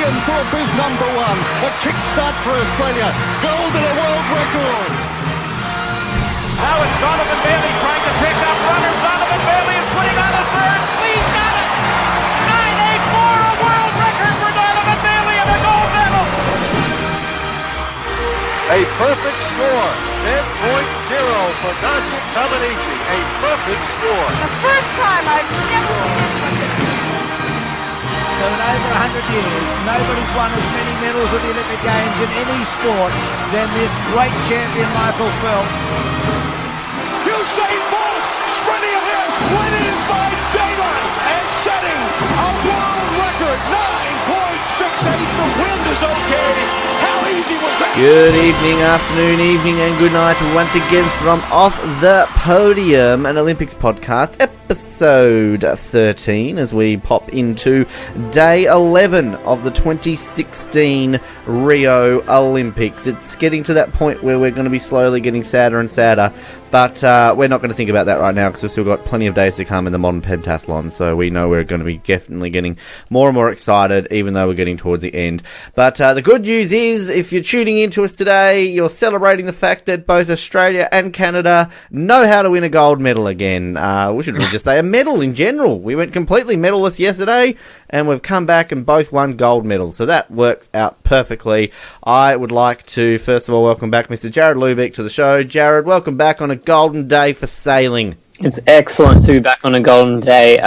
Ian Thorpe is number one. A kickstart for Australia. Gold and a world record. Now it's Donovan Bailey trying to pick up runners. Donovan Bailey is putting on a third. He's got it! 9.84, a world record for Donovan Bailey and a gold medal! A perfect score. 10.0 for Nadia Comaneci. A perfect score. The first time I've never seen this. So in over 100 years, nobody's won as many medals at the Olympic Games in any sport than this great champion, Michael Phelps. Usain Bolt sprinting ahead, winning by daylight and setting a world record, 9.68. The wind is okay. How easy was that? Good evening, afternoon, evening, and good night once again from Off The Podium, an Olympics podcast, episode 13, as we pop into day 11 of the 2016 Rio Olympics. It's getting to that point where we're going to be slowly getting sadder and sadder, but we're not going to think about that right now because we've still got plenty of days to come in the modern pentathlon, so we know we're going to be definitely getting more and more excited, even though we're getting towards the end. But the good news is, if you're tuning into us today, you're celebrating the fact that both Australia and Canada know how to win a gold medal again. We should really just say a medal in general. We went completely medalless yesterday, and we've come back and both won gold medals, so that works out perfectly. I would like to, first of all, welcome back Mr. Jared Lubeck to the show. Jared, welcome back on a golden day for sailing. It's excellent to be back on a golden day.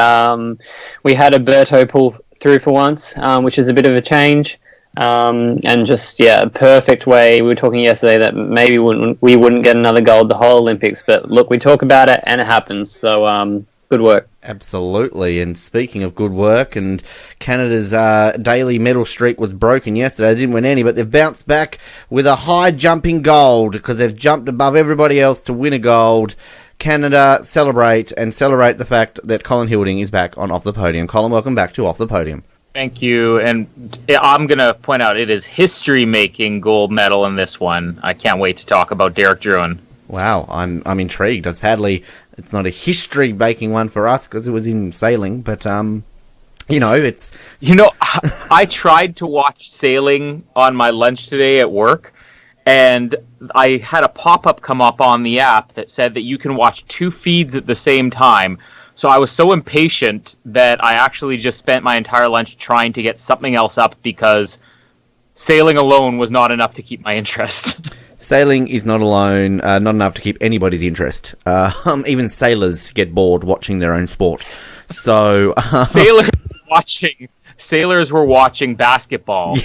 We had Alberto pull through for once, which is a bit of a change. And just, a perfect way. We were talking yesterday that maybe we wouldn't get another gold the whole Olympics, but look, we talk about it and it happens. So, good work. Absolutely. And speaking of good work, and Canada's daily medal streak was broken yesterday. They didn't win any, but they've bounced back with a high jumping gold because they've jumped above everybody else to win a gold. Canada, celebrate the fact that Colin Hilding is back on Off The Podium. Colin, welcome back to Off The Podium. Thank you, and I'm going to point out it is history-making gold medal in this one. I can't wait to talk about Derek Drouin. Wow, I'm intrigued. Sadly, it's not a history-making one for us because it was in sailing, but it's... I tried to watch sailing on my lunch today at work, and I had a pop-up come up on the app that said that you can watch two feeds at the same time. So I was so impatient that I actually just spent my entire lunch trying to get something else up because sailing alone was not enough to keep my interest. Sailing is not enough to keep anybody's interest. Even sailors get bored watching their own sport. So Sailors were watching basketball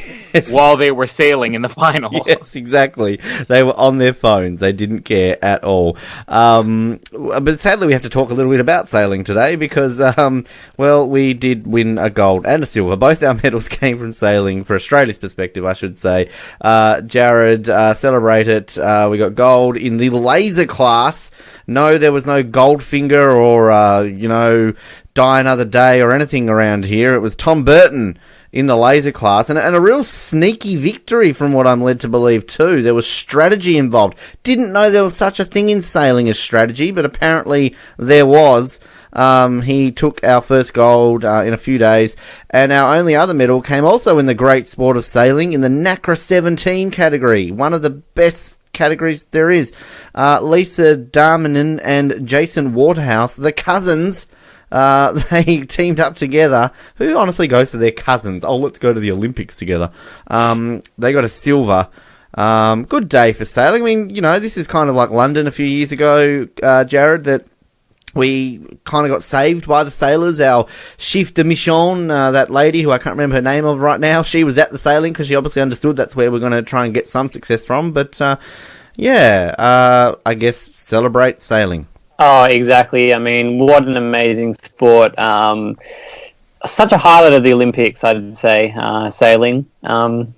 while they were sailing in the final. Yes, exactly. They were on their phones. They didn't care at all. But sadly, we have to talk a little bit about sailing today because, we did win a gold and a silver. Both our medals came from sailing, for Australia's perspective, I should say. Jared, celebrate it. We got gold in the laser class. No, there was no Goldfinger or, Die Another Day or anything around here. It was Tom Burton in the laser class, and a real sneaky victory from what I'm led to believe too. There was strategy involved. Didn't know there was such a thing in sailing as strategy, but apparently there was. He took our first gold in a few days, and our only other medal came also in the great sport of sailing in the NACRA 17 category, one of the best categories there is. Lisa Darmanin and Jason Waterhouse, the cousins, they teamed up together. Who honestly goes to their cousins? Oh, let's go to the Olympics together. They got a silver. Good day for sailing. I mean, this is kind of like London a few years ago, Jared, that we kind of got saved by the sailors. Our chef de mission, that lady who I can't remember her name of right now, she was at the sailing because she obviously understood that's where we're going to try and get some success from. But, I guess celebrate sailing. Oh, exactly. I mean, what an amazing sport. Such a highlight of the Olympics, I'd say, sailing. I'm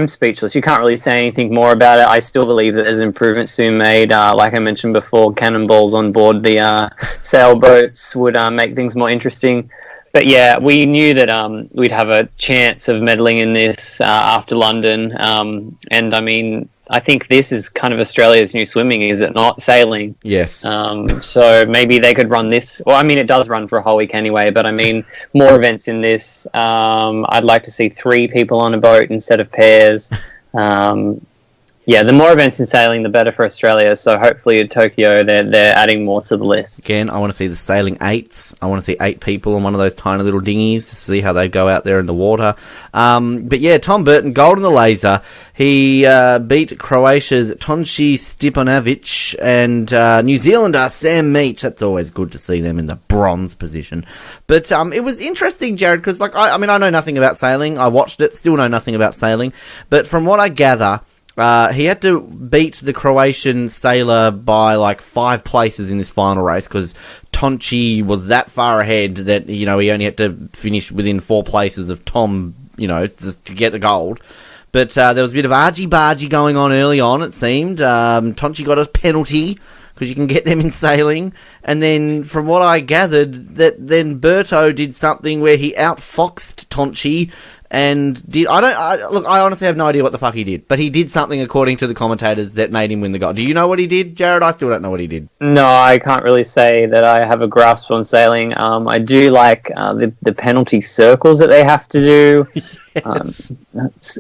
speechless. You can't really say anything more about it. I still believe that there's improvements to be made. Like I mentioned before, cannonballs on board the sailboats would make things more interesting. But yeah, we knew that we'd have a chance of medaling in this after London. And I mean, I think this is kind of Australia's new swimming, is it not? Sailing. Yes. So maybe they could run this. Well, I mean, it does run for a whole week anyway, but I mean, more events in this. I'd like to see 3 people on a boat instead of pairs. Yeah, the more events in sailing, the better for Australia. So hopefully in Tokyo, they're adding more to the list. Again, I want to see the sailing 8s. I want to see 8 people on one of those tiny little dinghies to see how they go out there in the water. But yeah, Tom Burton, gold in the laser. He beat Croatia's Tonči Stipanovic and New Zealander Sam Meach. That's always good to see them in the bronze position. But it was interesting, Jared, because I know nothing about sailing. I watched it, still know nothing about sailing. But from what I gather, he had to beat the Croatian sailor by like 5 places in this final race because Tonči was that far ahead that, he only had to finish within 4 places of Tom, just to get the gold. But there was a bit of argy-bargy going on early on, it seemed. Tonči got a penalty because you can get them in sailing. And then from what I gathered, then Berto did something where he outfoxed Tonči. And I honestly have no idea what the fuck he did. But he did something, according to the commentators, that made him win the gold. Do you know what he did, Jared? I still don't know what he did. No, I can't really say that I have a grasp on sailing. I do like the penalty circles that they have to do. Yes.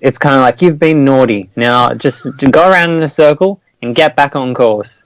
It's kind of like, you've been naughty. Now just go around in a circle and get back on course.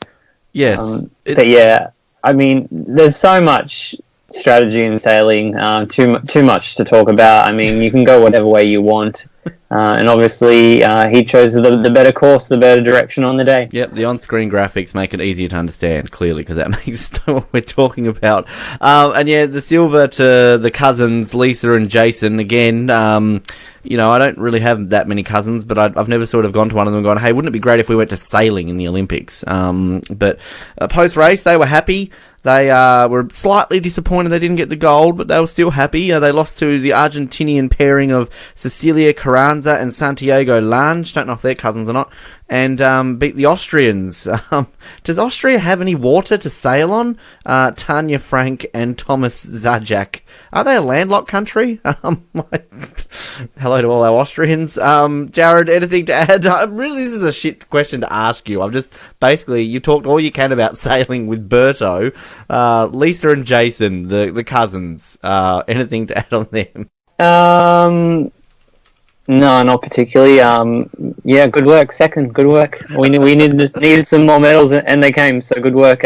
Yes. But yeah, I mean, there's so much strategy in sailing, too much to talk about. I mean, you can go whatever way you want, and obviously he chose the better course, the better direction on the day. Yep, the on-screen graphics make it easier to understand, clearly, because that makes us know what we're talking about. And yeah, the silver to the cousins, Lisa and Jason, again. I don't really have that many cousins, but I've never sort of gone to one of them and gone, hey, wouldn't it be great if we went to sailing in the Olympics? But post-race, they were happy. They were slightly disappointed they didn't get the gold, but they were still happy. They lost to the Argentinian pairing of Cecilia Carranza and Santiago Lange. Don't know if they're cousins or not. And beat the Austrians. Does Austria have any water to sail on? Tanya Frank and Thomas Zajac. Are they a landlocked country? Hello to all our Austrians. Jared, anything to add? Really, this is a shit question to ask you. You talked all you can about sailing with Berto. Lisa and Jason, the cousins. Anything to add on them? No, not particularly. Yeah, good work. Second, good work. We needed some more medals, and they came. So good work.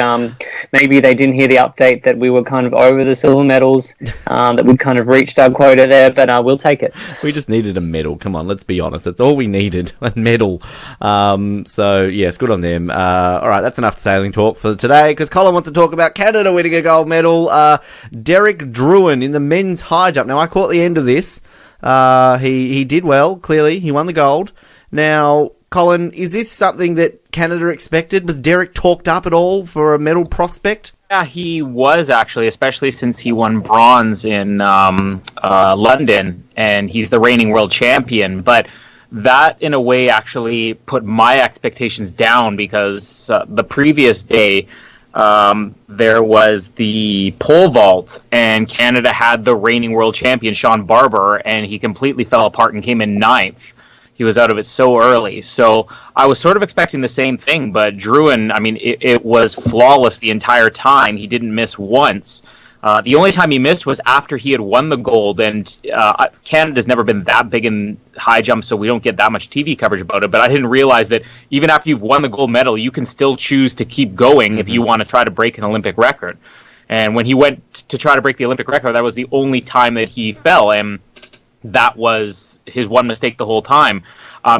Maybe they didn't hear the update that we were kind of over the silver medals. That we'd kind of reached our quota there, but we'll take it. We just needed a medal. Come on, let's be honest. That's all we needed, a medal. So yes, good on them. All right, that's enough sailing talk for today. Because Colin wants to talk about Canada winning a gold medal. Derek Drouin in the men's high jump. Now I caught the end of this. He did well, clearly. He won the gold. Now, Colin, is this something that Canada expected? Was Derek talked up at all for a medal prospect? Yeah, he was actually, especially since he won bronze in London, and he's the reigning world champion. But that, in a way, actually put my expectations down because the previous day, there was the pole vault, and Canada had the reigning world champion, Sean Barber, and he completely fell apart and came in 9th. He was out of it so early. So I was sort of expecting the same thing, but Drouin, I mean, it was flawless the entire time. He didn't miss once. The only time he missed was after he had won the gold, and Canada's never been that big in high jump, so we don't get that much TV coverage about it. But I didn't realize that even after you've won the gold medal, you can still choose to keep going if you want to try to break an Olympic record. And when he went to try to break the Olympic record, that was the only time that he fell, and that was his one mistake the whole time.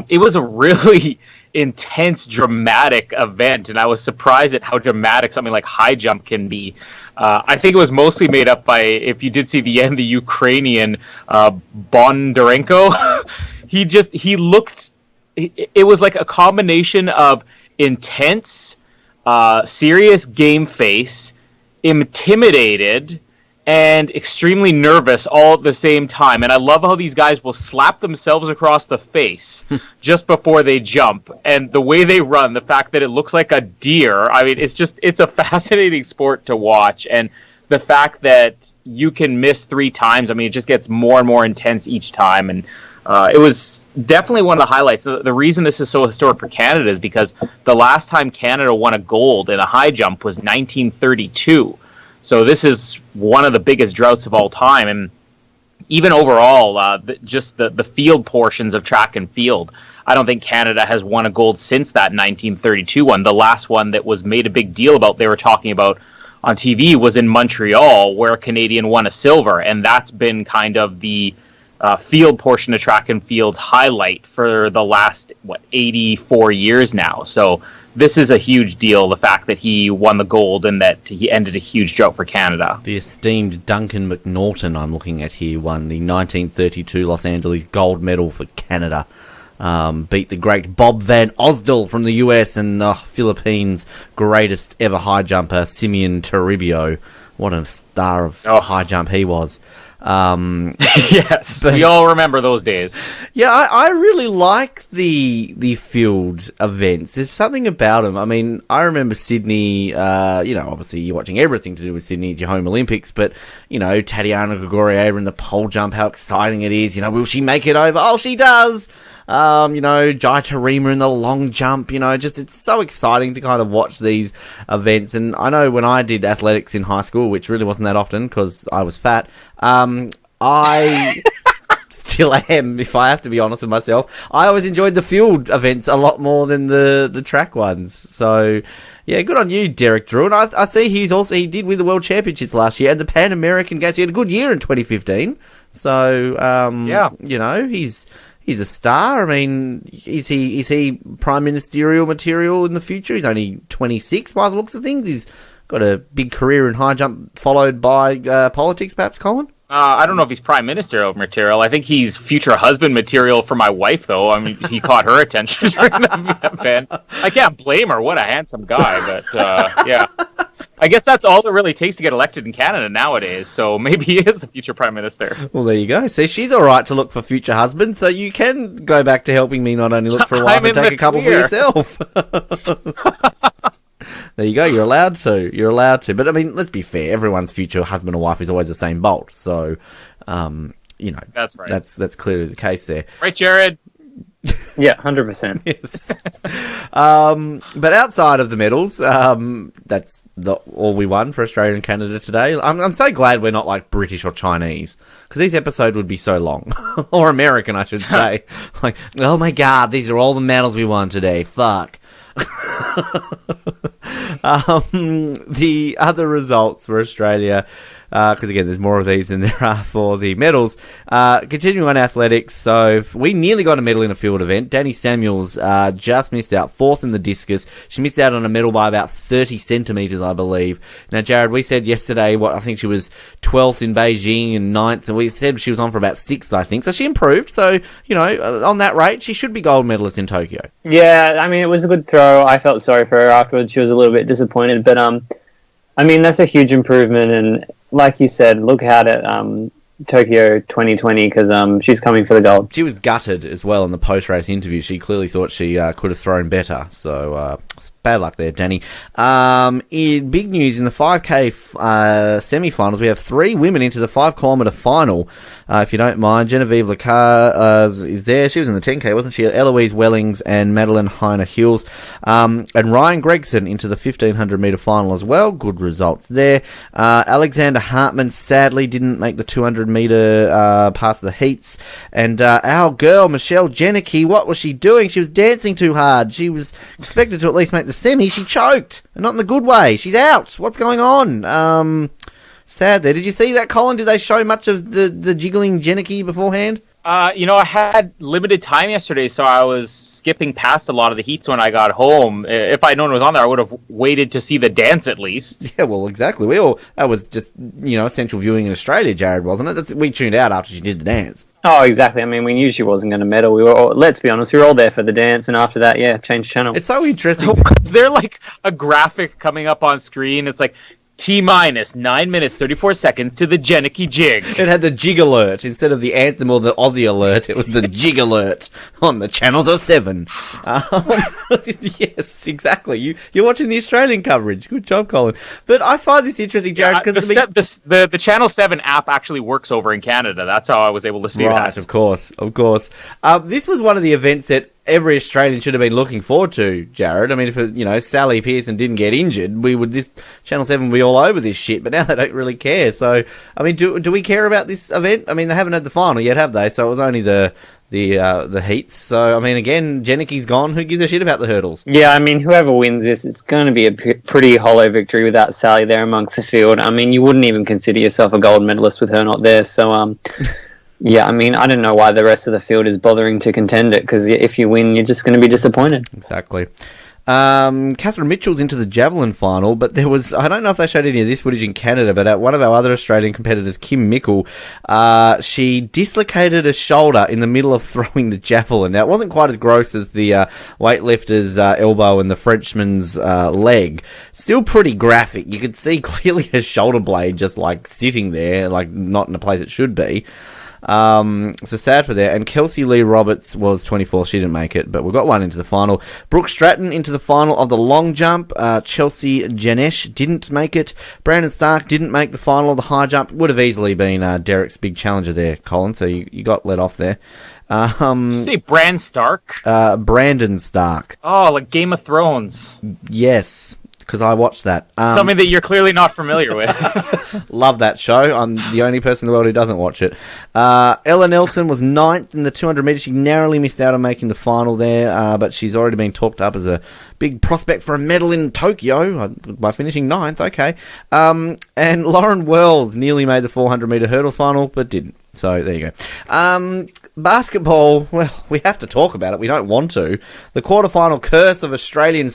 It was a really intense, dramatic event, and I was surprised at how dramatic something like high jump can be. I think it was mostly made up by, if you did see the end, the Ukrainian Bondarenko. He looked, it was like a combination of intense, serious game face, intimidated, and extremely nervous all at the same time. And I love how these guys will slap themselves across the face just before they jump. And the way they run, the fact that it looks like a deer, I mean, it's a fascinating sport to watch. And the fact that you can miss 3 times, I mean, it just gets more and more intense each time. And it was definitely one of the highlights. The reason this is so historic for Canada is because the last time Canada won a gold in a high jump was 1932. So this is one of the biggest droughts of all time. And even overall, just the field portions of track and field, I don't think Canada has won a gold since that 1932 one. The last one that was made a big deal about, they were talking about on TV, was in Montreal, where a Canadian won a silver. And that's been kind of the field portion of track and field's highlight for the last 84 years now. So this is a huge deal, the fact that he won the gold and that he ended a huge drought for Canada. The esteemed Duncan McNaughton, I'm looking at here, won the 1932 Los Angeles gold medal for Canada. Beat the great Bob Van Osdell from the US and Philippines' greatest ever high jumper, Simeon Toribio. What a star of high jump he was. Yes, we all remember those days. Yeah, I really like the field events. There's something about them. I mean, I remember Sydney, obviously you're watching everything to do with Sydney, it's your home Olympics, but, Tatiana Grigorieva in the pole jump, how exciting it is. Will she make it over? Oh, she does! Jai Tarima in the long jump, it's so exciting to kind of watch these events. And I know when I did athletics in high school, which really wasn't that often because I was fat, I still am, if I have to be honest with myself. I always enjoyed the field events a lot more than the track ones. So, yeah, good on you, Derek Drew. And I see he did win the World Championships last year and the Pan American Games. He had a good year in 2015. So, he's a star. I mean, is he prime ministerial material in the future? He's only 26 by the looks of things. He's got a big career in high jump, followed by politics, perhaps, Colin? I don't know if he's prime ministerial material. I think he's future husband material for my wife, though. I mean, he caught her attention during that event. I can't blame her. What a handsome guy. But, yeah. I guess that's all it really takes to get elected in Canada nowadays, so maybe he is the future Prime Minister. Well, there you go. See, she's all right to look for future husbands, so you can go back to helping me not only look for a wife, but take a couple for yourself. There you go, you're allowed to. But, I mean, let's be fair, everyone's future husband or wife is always the same bolt, so, That's right. That's clearly the case there. Right, Jared? Yeah, 100%. Yes. But outside of the medals, that's all we won for Australia and Canada today. I'm so glad we're not like British or Chinese, because this episode would be so long. Or American, I should say. Like, oh my god, these are all the medals we won today. Fuck. The other results for Australia, because again, there's more of these than there are for the medals. Continuing on athletics, so we nearly got a medal in a field event. Danny Samuels just missed out, fourth in the discus. She missed out on a medal by about 30 centimetres, I believe. Now, Jared, we said yesterday, I think she was 12th in Beijing and 9th, and we said she was on for about 6th, I think. So she improved. So, on that rate, she should be gold medalist in Tokyo. Yeah, I mean, it was a good throw. I felt sorry for her afterwards. She was a little bit disappointed, but I mean, that's a huge improvement, and like you said, look out at Tokyo 2020, because she's coming for the gold. She was gutted as well in the post-race interview. She clearly thought she could have thrown better, so bad luck there, Danny. In big news, in the 5K semi-finals, we have 3 women into the 5-kilometre final. If you don't mind, Genevieve Lacar is there. She was in the 10K, wasn't she? Eloise Wellings and Madeline Heine-Hills. And Ryan Gregson into the 1,500-metre final as well. Good results there. Alexander Hartman sadly didn't make the 200-metre past the heats. And our girl, Michelle Janicki, what was she doing? She was dancing too hard. She was expected to at least make the semi. She choked, and not in the good way. She's out. What's going on? Sad there. Did you see that, Colin? Did they show much of the jiggling Janicki beforehand? I had limited time yesterday, so I was skipping past a lot of the heats when I got home. If I'd known it was on there, I would have waited to see the dance at least. Yeah, well, exactly. That was just, essential viewing in Australia, Jared, wasn't it? We tuned out after she did the dance. Oh, exactly. I mean, we knew she wasn't going to medal. Let's be honest, we were all there for the dance, and after that, change channel. It's so interesting. They're like a graphic coming up on screen. It's like, T-minus 9 minutes, 34 seconds to the Jenicky jig. It had the jig alert instead of the anthem or the Aussie alert. It was the jig alert on the channels of 7. Yes, exactly. You're watching the Australian coverage. Good job, Colin. But I find this interesting, Jared, because the Channel 7 app actually works over in Canada. That's how I was able to see that. Right, of course. This was one of the events that every Australian should have been looking forward to, Jared. I mean, if Sally Pearson didn't get injured, this Channel 7 would be all over this shit, but now they don't really care. So, I mean, do we care about this event? I mean, they haven't had the final yet, have they? So it was only the heats. So, I mean, again, Jenicky's gone. Who gives a shit about the hurdles? Yeah, I mean, whoever wins this, it's going to be a pretty hollow victory without Sally there amongst the field. I mean, you wouldn't even consider yourself a gold medalist with her not there. So, yeah, I mean, I don't know why the rest of the field is bothering to contend it, because if you win, you're just going to be disappointed. Exactly. Catherine Mitchell's into the javelin final, but there was, I don't know if they showed any of this footage in Canada, but one of our other Australian competitors, Kim Mickle, she dislocated a shoulder in the middle of throwing the javelin. Now, it wasn't quite as gross as the weightlifter's elbow and the Frenchman's leg. Still pretty graphic. You could see clearly her shoulder blade just like sitting there, like not in the place it should be. So sad for that. And Kelsey Lee Roberts was 24th. She didn't make it, but we got one into the final. Brooke Stratton into the final of the long jump. Chelsea Janesh didn't make it. Brandon Stark didn't make the final of the high jump. Would have easily been Derek's big challenger there, Colin. So you got let off there. Did you say Bran Stark? Brandon Stark. Oh, like Game of Thrones. Yes. Because I watched that. Something that you're clearly not familiar with. Love that show. I'm the only person in the world who doesn't watch it. Ella Nelson was 9th in the 200 metres. She narrowly missed out on making the final there, but she's already been talked up as a big prospect for a medal in Tokyo by finishing 9th. Okay. And Lauren Wells nearly made the 400 metre hurdle final, but didn't. So, there you go. Basketball, well, we have to talk about it. We don't want to. The quarterfinal curse of Australian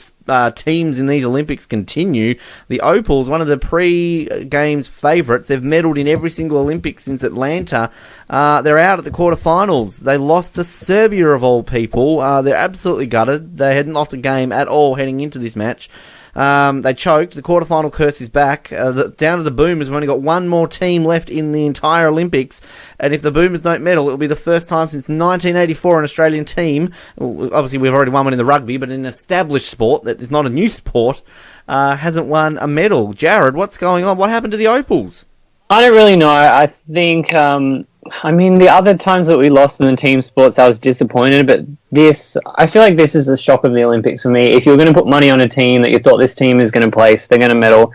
teams in these Olympics continue. The Opals, one of the pre-games favourites, they've medalled in every single Olympics since Atlanta. They're out at the quarterfinals. They lost to Serbia, of all people. They're absolutely gutted. They hadn't lost a game at all heading into this match. They choked. The quarterfinal curse is back. Down to the Boomers. We've only got one more team left in the entire Olympics. And if the Boomers don't medal, it'll be the first time since 1984 an Australian team, obviously we've already won one in the rugby, but in an established sport that is not a new sport, hasn't won a medal. Jared, what's going on? What happened to the Opals? I don't really know. I think, I mean, the other times that we lost in the team sports, I was disappointed, but I feel like this is the shock of the Olympics for me. If you're going to put money on a team that you thought this team is going to place, they're going to medal,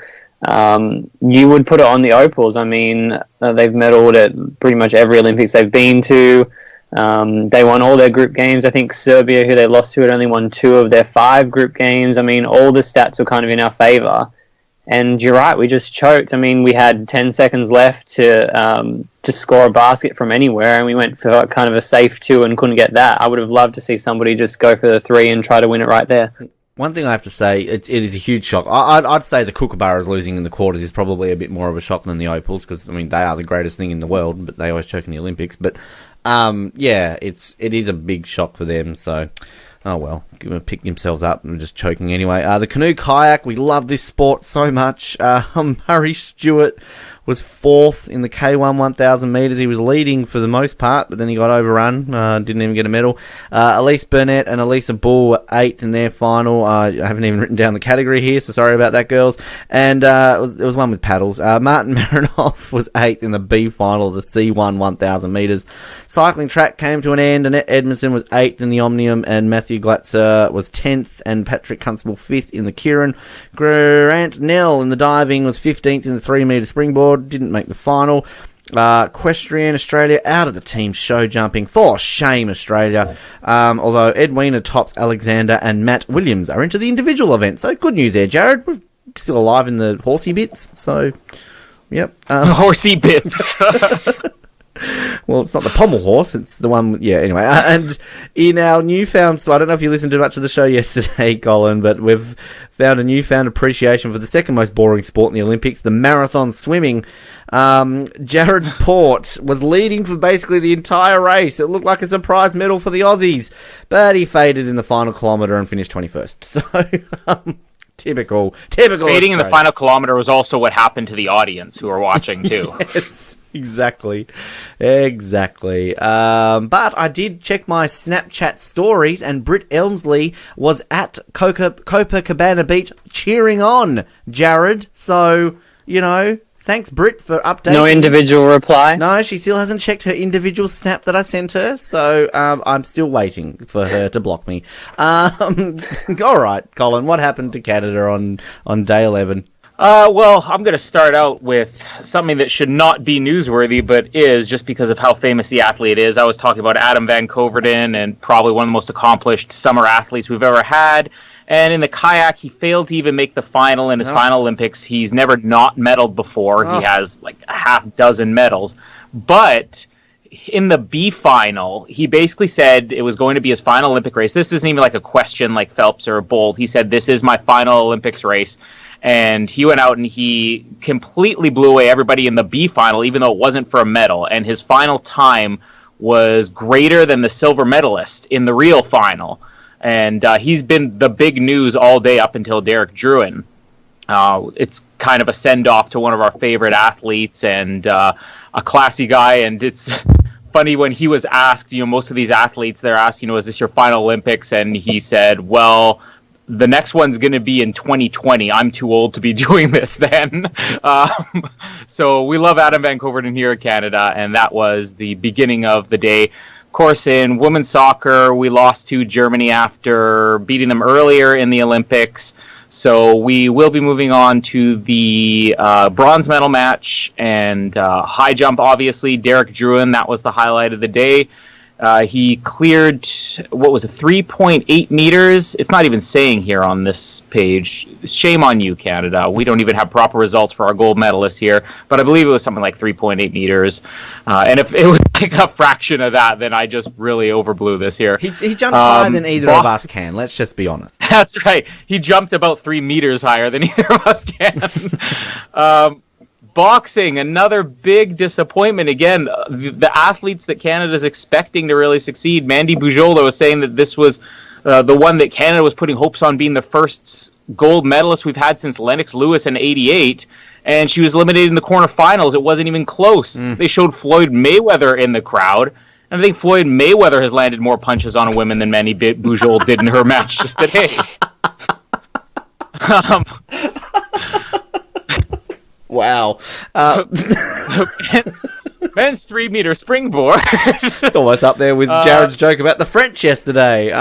you would put it on the Opals. I mean, they've medaled at pretty much every Olympics they've been to. They won all their group games. I think Serbia, who they lost to, had only won 2 of their 5 group games. I mean, all the stats were kind of in our favour. And you're right, we just choked. I mean, we had 10 seconds left to score a basket from anywhere, and we went for kind of a safe 2 and couldn't get that. I would have loved to see somebody just go for the 3 and try to win it right there. One thing I have to say, it is a huge shock. I'd say the Kookaburras losing in the quarters is probably a bit more of a shock than the Opals, because, I mean, they are the greatest thing in the world, but they always choke in the Olympics. But, yeah, it is a big shock for them, so... Oh, well, pick themselves up and just choking anyway. The canoe kayak, we love this sport so much. Murray Stewart was 4th in the K1 1,000 metres. He was leading for the most part, but then he got overrun. Didn't even get a medal. Elise Burnett and Elisa Bull were 8th in their final. I haven't even written down the category here, so sorry about that, girls. And it was one with paddles. Martin Marinoff was 8th in the B final of the C1 1,000 metres. Cycling track came to an end. Annette Edmondson was 8th in the Omnium, and Matthew Glatzer was 10th, and Patrick Constable 5th in the Kieran. Grant Nell in the diving was 15th in the 3-metre springboard. Didn't make the final. Equestrian Australia out of the team show jumping. For shame, Australia. Although Edwina Tops, Alexander and Matt Williams are into the individual event. So good news there, Jared. We're still alive in the horsey bits. So, yep. Horsey bits. Well, it's not the pommel horse, it's the one... Yeah, anyway. And in our newfound... So I don't know if you listened to much of the show yesterday, Colin, but we've found a newfound appreciation for the second most boring sport in the Olympics, the marathon swimming. Jared Port was leading for basically the entire race. It looked like a surprise medal for the Aussies, but he faded in the final kilometre and finished 21st. So... Typical. Fading in the final kilometer was also what happened to the audience who were watching, too. Yes, exactly. But I did check my Snapchat stories, and Britt Elmsley was at Copacabana Beach cheering on Jared. So, thanks, Britt, for updating. No individual reply? No, she still hasn't checked her individual snap that I sent her, so I'm still waiting for her to block me. All right, Colin, what happened to Canada on day 11? Well, I'm going to start out with something that should not be newsworthy, but is just because of how famous the athlete is. I was talking about Adam Van Coverdon, and probably one of the most accomplished summer athletes we've ever had. And in the kayak, he failed to even make the final in his final Olympics. He's never not medaled before. He has like a half dozen medals. But in the B final, he basically said it was going to be his final Olympic race. This isn't even like a question like Phelps or Bolt. He said, this is my final Olympics race. And he went out and he completely blew away everybody in the B final, even though it wasn't for a medal. And his final time was greater than the silver medalist in the real final. And he's been the big news all day up until Derek Drouin. It's kind of a send-off to one of our favorite athletes and a classy guy. And it's funny when he was asked, most of these athletes, they're asked, is this your final Olympics? And he said, well, the next one's going to be in 2020. I'm too old to be doing this then. So we love Adam Van Coverdon here in Canada, and that was the beginning of the day. Of course, in women's soccer, we lost to Germany after beating them earlier in the Olympics. So we will be moving on to the bronze medal match and high jump, obviously. Derek Drouin, that was the highlight of the day. He cleared, 3.8 meters? It's not even saying here on this page. Shame on you, Canada. We don't even have proper results for our gold medalists here. But I believe it was something like 3.8 meters. And if it was like a fraction of that, then I just really overblew this here. He jumped higher than either of us can. Let's just be honest. That's right. He jumped about 3 meters higher than either of us can. Boxing, another big disappointment. Again, the athletes that Canada's expecting to really succeed. Mandy Bujola was saying that this was the one that Canada was putting hopes on being the first gold medalist we've had since Lennox Lewis in '88, and she was eliminated in the quarterfinals. It wasn't even close. They showed Floyd Mayweather in the crowd, and I think Floyd Mayweather has landed more punches on a woman than Mandy Bujola did in her match just today. Wow. Men's 3-meter springboard. It's almost up there with Jared's joke about the French yesterday.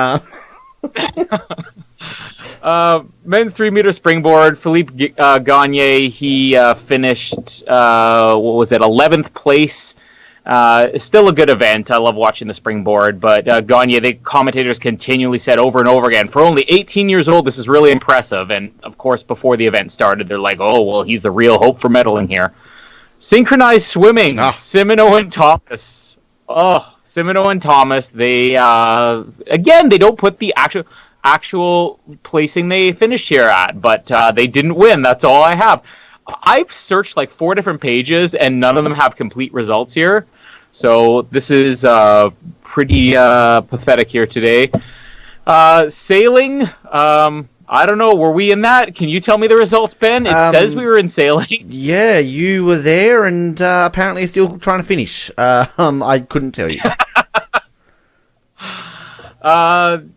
Men's 3-meter springboard, Philippe Gagne, he finished, 11th place. Still a good event. I love watching the springboard, but Gagne, the commentators continually said over and over again, for only 18 years old, this is really impressive. And of course, before the event started, they're like, oh, well, he's the real hope for medaling here. Synchronized swimming, Simoneau and Thomas. Oh, Simoneau and Thomas, they, again, they don't put the actual placing they finished here at, but they didn't win. That's all I have. I've searched like 4 different pages, and none of them have complete results here. So this is pretty pathetic here today. Sailing, I don't know. Were we in that? Can you tell me the results, Ben? It says we were in sailing. Yeah, you were there, and apparently still trying to finish. I couldn't tell you.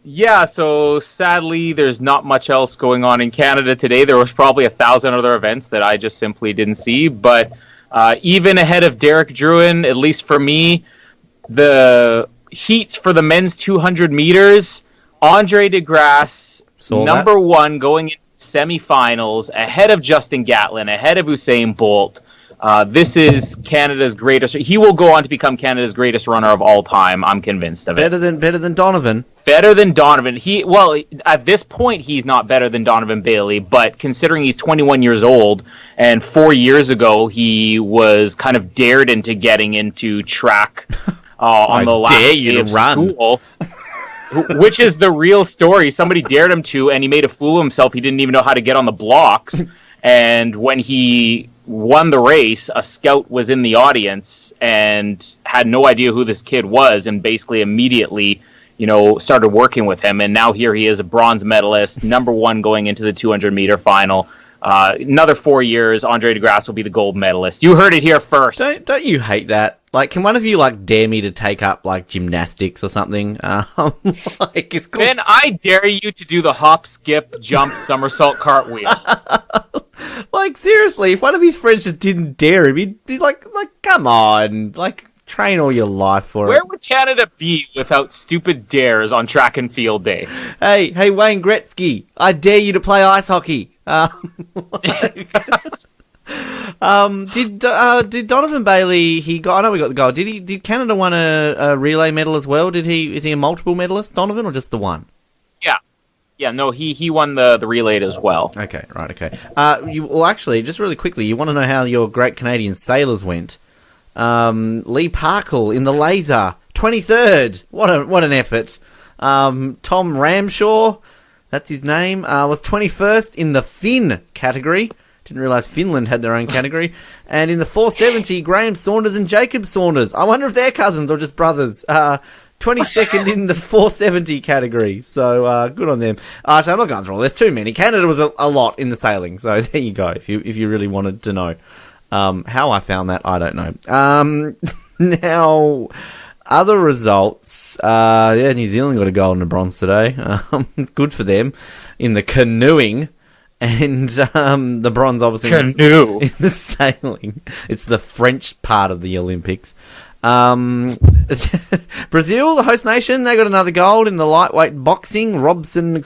Yeah, so sadly there's not much else going on in Canada today. There was probably 1,000 other events that I just simply didn't see, but even ahead of Derek Drouin, at least for me, the heats for the men's 200 meters, Andre DeGrasse, number 1 going into semifinals, ahead of Justin Gatlin, ahead of Usain Bolt. This is Canada's greatest. He will go on to become Canada's greatest runner of all time. I'm convinced of it. Better than Donovan. Better than Donovan. At this point, he's not better than Donovan Bailey, but considering he's 21 years old, and 4 years ago he was kind of dared into getting into track on the last day of school. Which is the real story. Somebody dared him to, and he made a fool of himself. He didn't even know how to get on the blocks. And when he won the race, a scout was in the audience and had no idea who this kid was, and basically immediately started working with him, and now here he is, a bronze medalist, #1 going into the 200-meter final. Another 4 years, Andre DeGrasse will be the gold medalist. You heard it here first. Don't you hate that? Like, can one of you dare me to take up gymnastics or something? It's cool. Ben, I dare you to do the hop, skip, jump, somersault, cartwheel. Seriously, if one of his friends just didn't dare him, he'd be like, come on, train all your life for it. Where would Canada be without stupid dares on track and field day? Hey, Wayne Gretzky, I dare you to play ice hockey. Did Donovan Bailey? I know we got the gold. Did Canada won a relay medal as well? Is he a multiple medalist, Donovan, or just the one? Yeah. No, he won the relay as well. Okay, right. Okay. Actually, just really quickly, you want to know how your great Canadian sailors went? Lee Parkle in the laser, 23rd. What an effort. Tom Ramshaw, that's his name, was 21st in the Finn category. Didn't realise Finland had their own category. And in the 470, Graham Saunders and Jacob Saunders. I wonder if they're cousins or just brothers. 22nd in the 470 category. So, good on them. So I'm not going through all. There's too many. Canada was a lot in the sailing. So there you go. If you really wanted to know. How I found that, I don't know. Now, other results. New Zealand got a gold and a bronze today. Good for them. In the canoeing. And the bronze, obviously, Canoe. in the sailing. It's the French part of the Olympics. Brazil, the host nation, they got another gold in the lightweight boxing. Robson the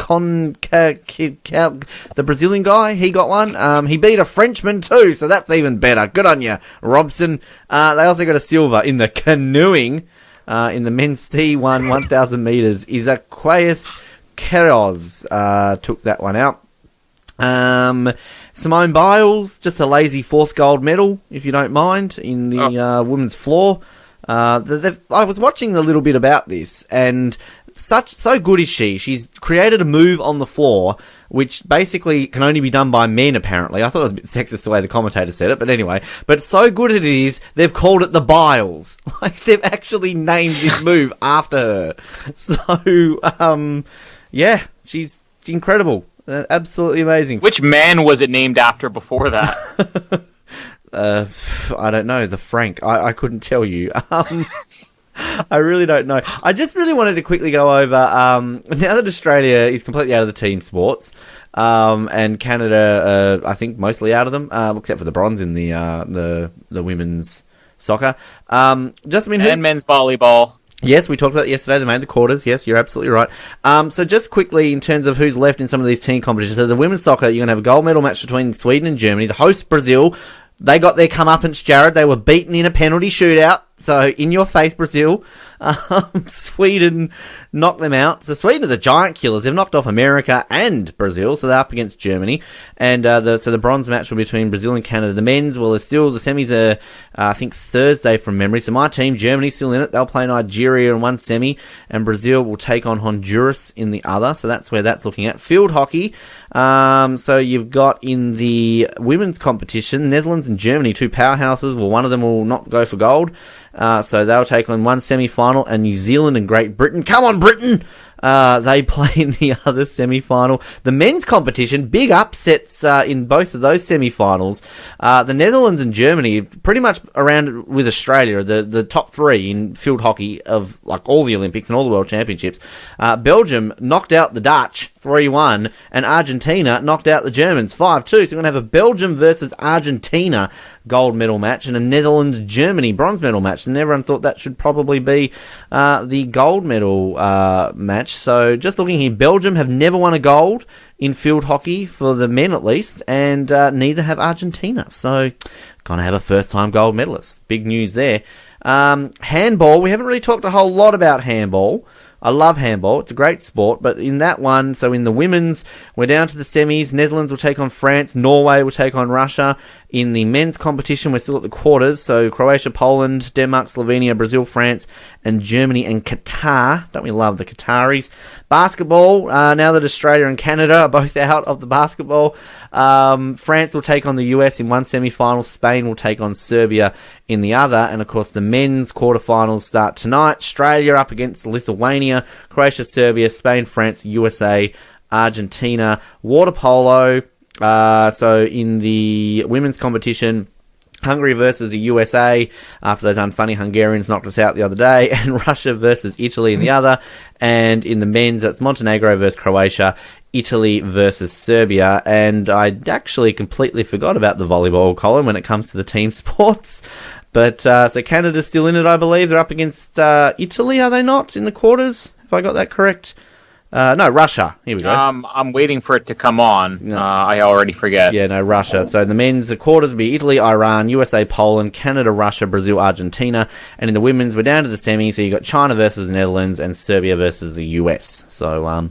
Brazilian guy, he got one. He beat a Frenchman too, so that's even better. Good on you, Robson. They also got a silver in the canoeing. In the men's C1 1,000 metres, Isaquias Queiroz took that one out. Simone Biles, just a lazy 4th gold medal, if you don't mind, in the women's floor. I was watching a little bit about this, and so good is she. She's created a move on the floor, which basically can only be done by men, apparently. I thought it was a bit sexist the way the commentator said it, but anyway. But so good it is, they've called it the Biles. They've actually named this move after her. So, yeah, she's incredible. Absolutely amazing. Which man was it named after before that? I don't know. The Frank. I couldn't tell you. I really don't know. I just really wanted to quickly go over, now that Australia is completely out of the team sports, and Canada, I think mostly out of them, except for the bronze in the women's soccer. And men's volleyball. Yes, we talked about it yesterday. They made the quarters. Yes, you're absolutely right. So just quickly, in terms of who's left in some of these team competitions, so the women's soccer, you're going to have a gold medal match between Sweden and Germany. The host, Brazil, they got their comeuppance, Jared. They were beaten in a penalty shootout. So, in your face, Brazil. Sweden knocked them out. So, Sweden are the giant killers. They've knocked off America and Brazil, so they're up against Germany. And the bronze match will be between Brazil and Canada. The men's, well, the semis are, I think, Thursday from memory. So, my team, Germany's still in it. They'll play Nigeria in one semi, and Brazil will take on Honduras in the other. So, that's where that's looking at. Field hockey. So, you've got in the women's competition, Netherlands and Germany, two powerhouses. Well, one of them will not go for gold. So they'll take on one semi-final, and New Zealand and Great Britain. Come on, Britain! They play in the other semi-final. The men's competition, big upsets in both of those semi-finals. The Netherlands and Germany, pretty much around with Australia, the top three in field hockey of all the Olympics and all the World Championships. Belgium knocked out the Dutch 3-1, and Argentina knocked out the Germans 5-2. So we're going to have a Belgium versus Argentina gold medal match and a Netherlands-Germany bronze medal match. And everyone thought that should probably be the gold medal match. So just looking here, Belgium have never won a gold in field hockey, for the men at least, and neither have Argentina. So going to have a first-time gold medalist. Big news there. Handball, we haven't really talked a whole lot about handball. I love handball. It's a great sport, but in that one, so in the women's, we're down to the semis. Netherlands will take on France. Norway will take on Russia. In the men's competition, we're still at the quarters, so Croatia, Poland, Denmark, Slovenia, Brazil, France, and Germany and Qatar. Don't we love the Qataris? Basketball, now that Australia and Canada are both out of the basketball, France will take on the US in one semi-final. Spain will take on Serbia in the other. And, of course, the men's quarterfinals start tonight. Australia up against Lithuania. Estonia, Croatia, Serbia, Spain, France, USA, Argentina. Water polo. So in the women's competition, Hungary versus the USA, after those unfunny Hungarians knocked us out the other day, and Russia versus Italy in the other. And in the men's, it's Montenegro versus Croatia, Italy versus Serbia. And I actually completely forgot about the volleyball, Colin, when it comes to the team sports. But so Canada's still in it, I believe. They're up against Italy, are they not, in the quarters? Have I got that correct? No, Russia. Here we go. I'm waiting for it to come on. No. I already forget. Yeah, no, Russia. So the men's, the quarters will be Italy, Iran, USA, Poland, Canada, Russia, Brazil, Argentina. And in the women's, we're down to the semis. So you got China versus the Netherlands and Serbia versus the US. So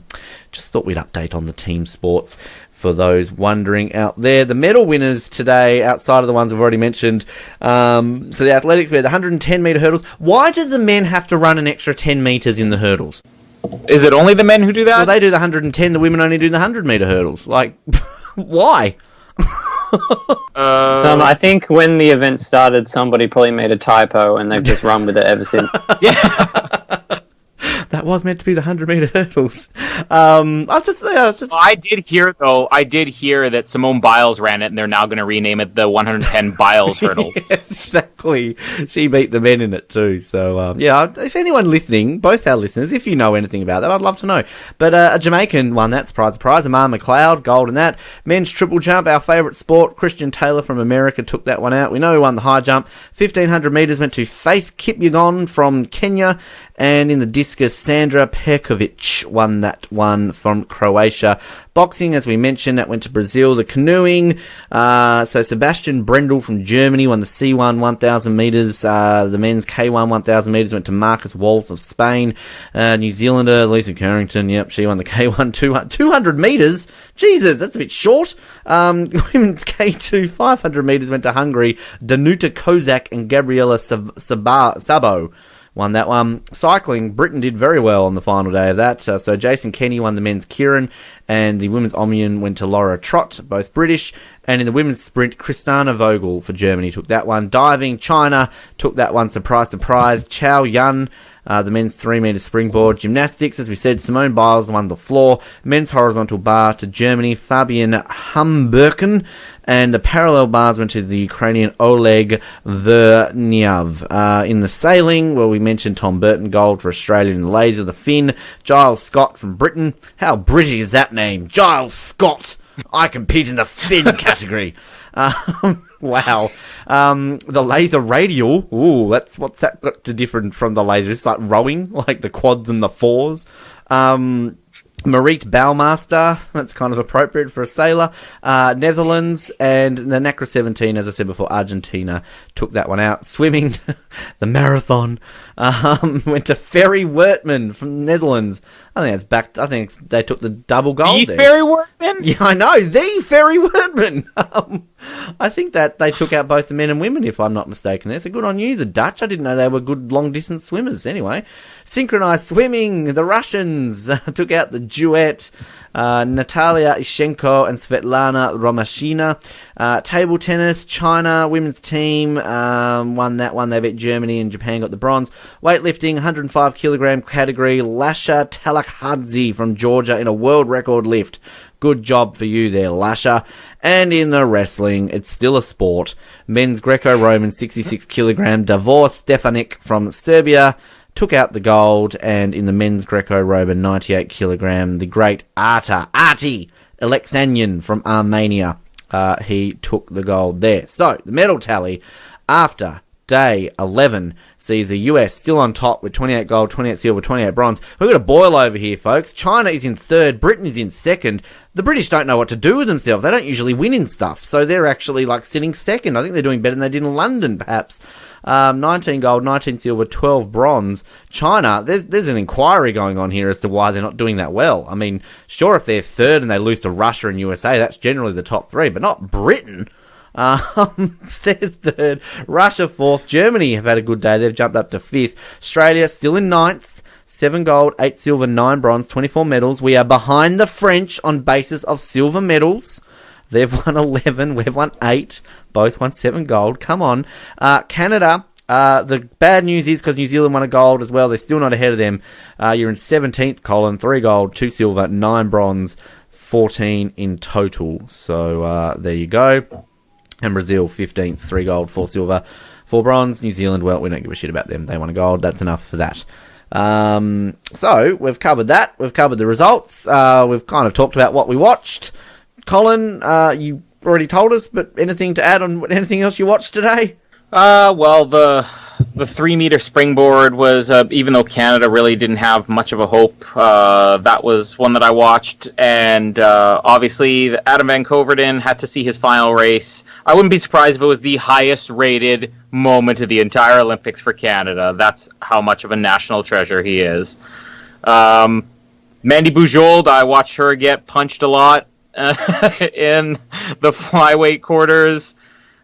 just thought we'd update on the team sports for those wondering out there. The medal winners today, outside of the ones I've already mentioned, so the athletics, we had the 110-metre hurdles. Why did the men have to run an extra 10 metres in the hurdles? Is it only the men who do that? Well, they do the 110, the women only do the 100-metre hurdles. Like, why? I think when the event started, somebody probably made a typo, and they've just run with it ever since. Yeah. That was meant to be the 100-metre hurdles. I did hear that Simone Biles ran it, and they're now going to rename it the 110 Biles hurdles. Yes, exactly. She beat the men in it too. So, if anyone listening, both our listeners, if you know anything about that, I'd love to know. But a Jamaican won that, surprise, Amar McLeod, gold in that. Men's triple jump, our favourite sport, Christian Taylor from America took that one out. We know who won the high jump. 1,500 metres went to Faith Kipyegon from Kenya. And in the discus, Sandra Perkovic won that one from Croatia. Boxing, as we mentioned, that went to Brazil. The canoeing, so Sebastian Brendel from Germany won the C1 1,000 metres. The men's K1 1,000 metres went to Marcus Waltz of Spain. New Zealander, Lisa Carrington, yep, she won the K1 200 metres. Jesus, that's a bit short. Women's K2 500 metres went to Hungary. Danuta Kozak and Gabriela Sabo won that one. Cycling, Britain did very well on the final day of that. So Jason Kenny won the men's Kieran, and the women's Omnium went to Laura Trott, both British. And in the women's sprint, Christina Vogel for Germany took that one. Diving, China took that one, surprise, surprise. Chao Yun, the men's 3-metre springboard. Gymnastics, as we said, Simone Biles won the floor. Men's horizontal bar to Germany, Fabian Humberken. And the parallel bars went to the Ukrainian Oleg Verniav. In the sailing, well, we mentioned Tom Burton, gold for Australia in the laser. The Finn, Giles Scott from Britain. How British is that name? Giles Scott. I compete in the Finn category. Wow. The laser radial. Ooh, what's that got to different from the laser? It's like rowing, like the quads and the fours. Mariette Bouwmaster, that's kind of appropriate for a sailor. Netherlands, and the NACRA 17, as I said before, Argentina took that one out. Swimming, the marathon, went to Ferry Wertman from the Netherlands. I think they took the double gold there. Ferry Wertman? Yeah, I know, the Ferry Wertman. I think that they took out both the men and women, if I'm not mistaken there. So good on you, the Dutch. I didn't know they were good long-distance swimmers. Anyway, synchronized swimming, the Russians took out the duet, Natalia Ishenko and Svetlana Romashina. Table tennis, China women's team won that one. They beat Germany, and Japan got the bronze. Weightlifting, 105 kilogram category, Lasha Talakhadze from Georgia in a world record lift. Good job for you there, Lasha. And in the wrestling, it's still a sport. Men's Greco-Roman 66 kilogram, Davor Stefanik from Serbia took out the gold. And in the men's Greco-Roman 98 kilogram, the great Arti Alexanyan from Armenia, he took the gold there. So the medal tally after day 11 sees the US still on top with 28 gold, 28 silver, 28 bronze. We've got a boil over here, folks. China is in third. Britain is in second. The British don't know what to do with themselves. They don't usually win in stuff. So they're actually like sitting second. I think they're doing better than they did in London, perhaps. 19 gold, 19 silver, 12 bronze. China, there's an inquiry going on here as to why they're not doing that well. I mean, sure, if they're third and they lose to Russia and USA, that's generally the top three, but not Britain. They're third. Russia fourth. Germany have had a good day. They've jumped up to fifth. Australia still in ninth. 7 gold, 8 silver, 9 bronze, 24 medals. We are behind the French on basis of silver medals. They've won 11. We've won 8. Both won 7 gold. Come on. Canada The bad news is because New Zealand won a gold as well, they're still not ahead of them. You're in 17th, Colin, 3 gold, 2 silver, 9 bronze, 14 in total. So there you go. And Brazil, 15th, 3 gold, 4 silver, 4 bronze. New Zealand, well, we don't give a shit about them. They won a gold. That's enough for that. So we've covered that. We've covered the results. We've kind of talked about what we watched. Colin, you already told us, but anything to add on anything else you watched today? Well, the 3-meter springboard was, even though Canada really didn't have much of a hope, that was one that I watched. And obviously, Adam Van Coverdon had to see his final race. I wouldn't be surprised if it was the highest rated moment of the entire Olympics for Canada. That's how much of a national treasure he is. Mandy Bujold, I watched her get punched a lot in the flyweight quarters.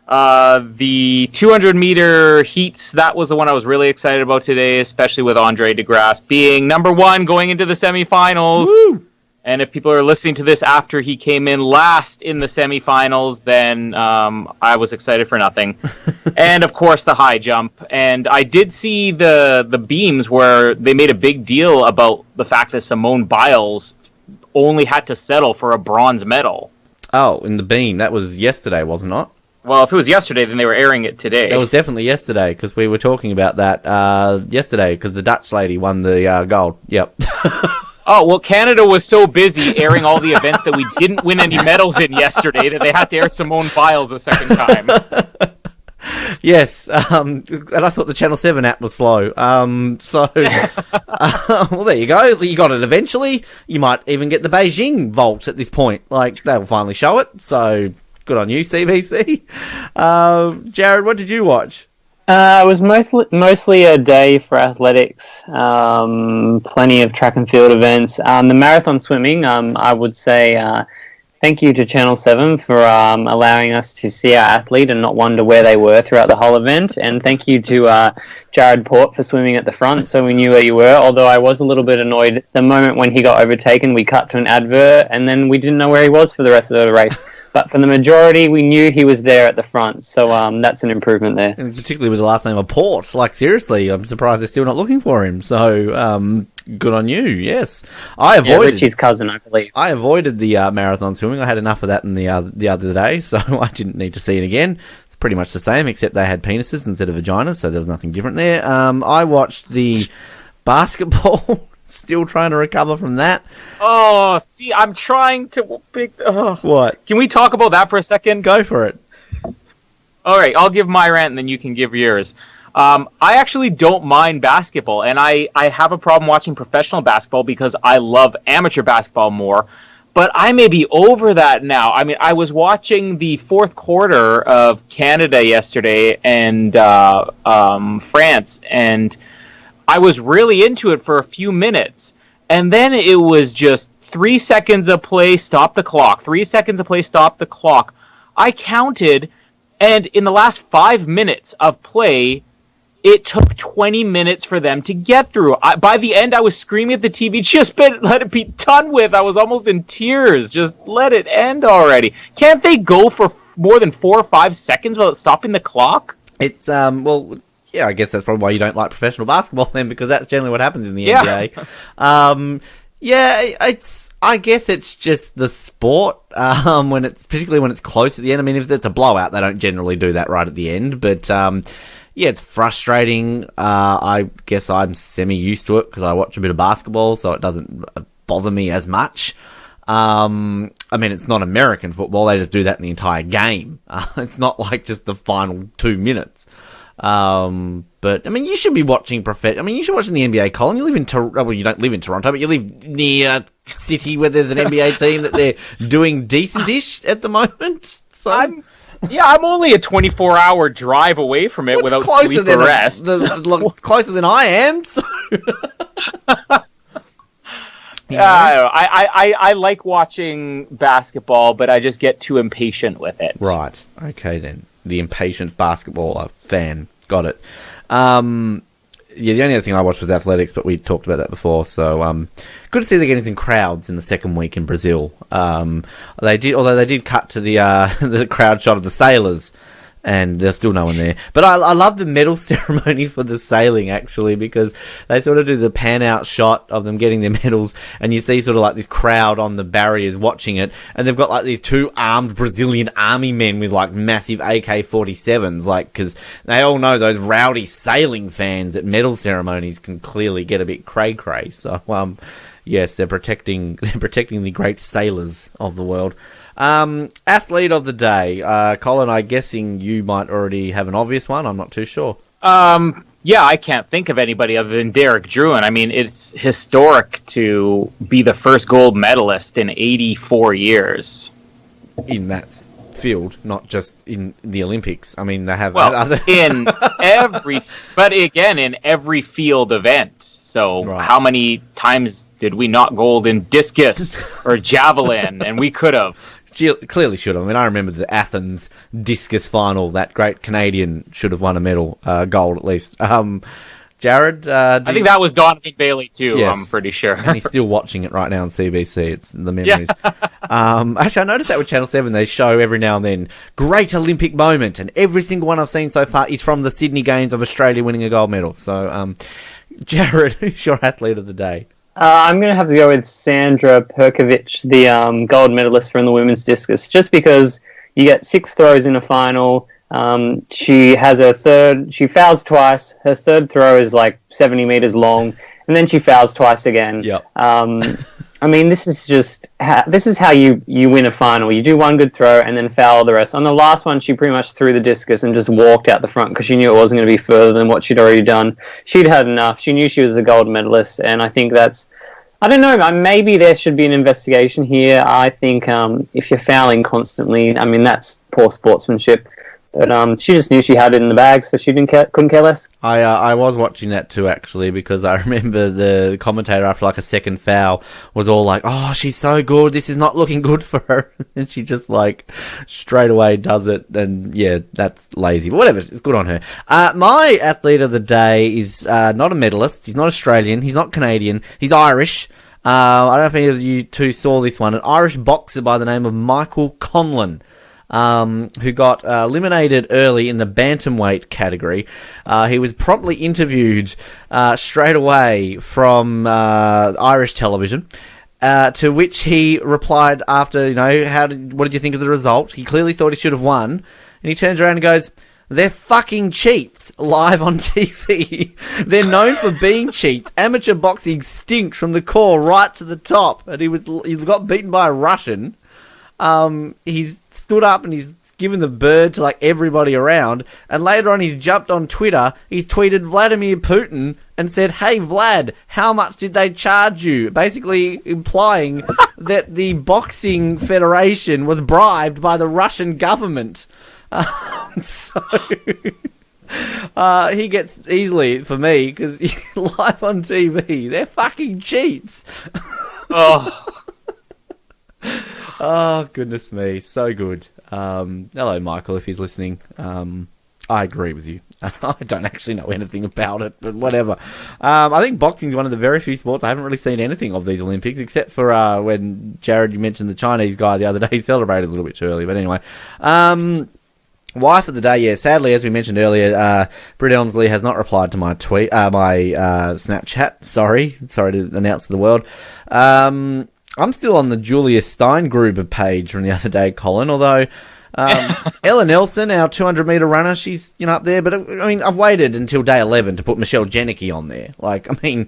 The 200-meter heats, that was the one I was really excited about today, especially with Andre DeGrasse being number 1 going into the semifinals. Woo! And if people are listening to this after he came in last in the semifinals, then I was excited for nothing. And, of course, the high jump. And I did see the beams where they made a big deal about the fact that Simone Biles only had to settle for a bronze medal. Oh, in the beam. That was yesterday, wasn't it? Well, if it was yesterday, then they were airing it today. That was definitely yesterday, because we were talking about that yesterday, because the Dutch lady won the gold. Yep. Oh, well, Canada was so busy airing all the events that we didn't win any medals in yesterday that they had to air Simone Biles a second time. Yes, and I thought the Channel 7 app was slow. Well, there you go. You got it eventually. You might even get the Beijing vault at this point. Like, they'll finally show it, so good on you, CBC. Jared, what did you watch? It was mostly a day for athletics. Plenty of track and field events. The marathon swimming, I would say thank you to Channel 7 for allowing us to see our athlete and not wonder where they were throughout the whole event. And thank you to Jared Port for swimming at the front so we knew where you were, although I was a little bit annoyed. The moment when he got overtaken, we cut to an advert, and then we didn't know where he was for the rest of the race. But for the majority, we knew he was there at the front, so that's an improvement there. And particularly with the last name of Port. Like, seriously, I'm surprised they're still not looking for him. So, good on you, yes. Richie's cousin, I believe. I avoided the marathon swimming. I had enough of that in the other day, so I didn't need to see it again. It's pretty much the same, except they had penises instead of vaginas, so there was nothing different there. I watched the basketball. Still trying to recover from that. Oh, see, I'm trying to pick... What? Can we talk about that for a second? Go for it. All right, I'll give my rant, and then you can give yours. I actually don't mind basketball, and I have a problem watching professional basketball because I love amateur basketball more, but I may be over that now. I mean, I was watching the fourth quarter of Canada yesterday and France, and I was really into it for a few minutes, and then it was just 3 seconds of play, stop the clock. 3 seconds of play, stop the clock. I counted, and in the last 5 minutes of play, it took 20 minutes for them to get through. By the end, I was screaming at the TV, just let it be done with. I was almost in tears. Just let it end already. Can't they go for more than 4 or 5 seconds without stopping the clock? It's, well... Yeah, I guess that's probably why you don't like professional basketball then, because that's generally what happens in the NBA. I guess it's just the sport, particularly when it's close at the end. I mean, if it's a blowout, they don't generally do that right at the end, but, it's frustrating. I guess I'm semi-used to it because I watch a bit of basketball, so it doesn't bother me as much. I mean, it's not American football. They just do that in the entire game. It's not like just the final 2 minutes. But I mean, you should be watching you should watch the NBA, Colin. You live in well, you don't live in Toronto, but you live near a city where there's an NBA team that they're doing decent-ish at the moment. So I'm only a 24-hour drive away from it without sleep or rest. Closer than I am. So. I like watching basketball, but I just get too impatient with it. Right. Okay, then. The impatient basketball fan. Got it. The only other thing I watched was athletics, but we talked about that before. So, good to see they're getting some crowds in the second week in Brazil. Although they did cut to the the crowd shot of the sailors and there's still no one there. But I love the medal ceremony for the sailing, actually, because they sort of do the pan-out shot of them getting their medals, and you see sort of like this crowd on the barriers watching it, and they've got like these 2 armed Brazilian army men with like massive AK-47s, like, because they all know those rowdy sailing fans at medal ceremonies can clearly get a bit cray-cray. So, yes, they're protecting the great sailors of the world. Athlete of the day, Colin. I'm guessing you might already have an obvious one. I'm not too sure. Yeah, I can't think of anybody other than Derek Druin. I mean, it's historic to be the first gold medalist in 84 years in that field, not just in the Olympics. I mean, they have in every field event. So, How many times did we not gold in discus or javelin? And we could have. Clearly should have. I mean, I remember the Athens discus final. That great Canadian should have won a medal, gold at least. Jared? I think that was Donovan Bailey too, yes. I'm pretty sure. And he's still watching it right now on CBC. It's the memories. Yeah. Actually, I noticed that with Channel 7, they show every now and then, great Olympic moment, and every single one I've seen so far is from the Sydney Games of Australia winning a gold medal. So, Jared, who's your athlete of the day? I'm going to have to go with Sandra Perkovic, the gold medalist from the women's discus, just because you get 6 throws in a final. She fouls twice. Her third throw is like 70 meters long, and then she fouls twice again. Yep. I mean, this is how you win a final. You do one good throw and then foul the rest. On the last one, she pretty much threw the discus and just walked out the front because she knew it wasn't going to be further than what she'd already done. She'd had enough. She knew she was a gold medalist, and I think I don't know, maybe there should be an investigation here. I think if you're fouling constantly, I mean, that's poor sportsmanship. But she just knew she had it in the bag, so she couldn't care less. I was watching that too, actually, because I remember the commentator after like a second foul was all like, "Oh, she's so good. This is not looking good for her," and she just like straight away does it. And yeah, that's lazy, but whatever. It's good on her. My athlete of the day is not a medalist. He's not Australian. He's not Canadian. He's Irish. I don't know if any of you two saw this one. An Irish boxer by the name of Michael Conlon. Who got eliminated early in the bantamweight category. He was promptly interviewed straight away from Irish television, to which he replied after, what did you think of the result? He clearly thought he should have won, and he turns around and goes, "They're fucking cheats," live on TV. They're known for being cheats. Amateur boxing stinks from the core right to the top, and he got beaten by a Russian. He's stood up and he's given the bird to like everybody around, and later on he's jumped on Twitter, he's tweeted Vladimir Putin and said, "Hey Vlad, how much did they charge you?" Basically implying that the boxing federation was bribed by the Russian government. So he gets easily for me because he's live on TV. They're fucking cheats. Oh. Oh, goodness me. So good. Hello, Michael, if he's listening. I agree with you. I don't actually know anything about it, but whatever. I think boxing is one of the very few sports I haven't really seen anything of these Olympics, except for when, Jared, you mentioned the Chinese guy the other day. He celebrated a little bit too early, but anyway. Wife of the day, yeah. Sadly, as we mentioned earlier, Britt Elmsley has not replied to my tweet, my Snapchat. Sorry to announce to the world. I'm still on the Julia Steingruber page from the other day, Colin, although Ella Nelson, our 200-metre runner, she's up there. But, I mean, I've waited until day 11 to put Michelle Janicki on there. Like, I mean,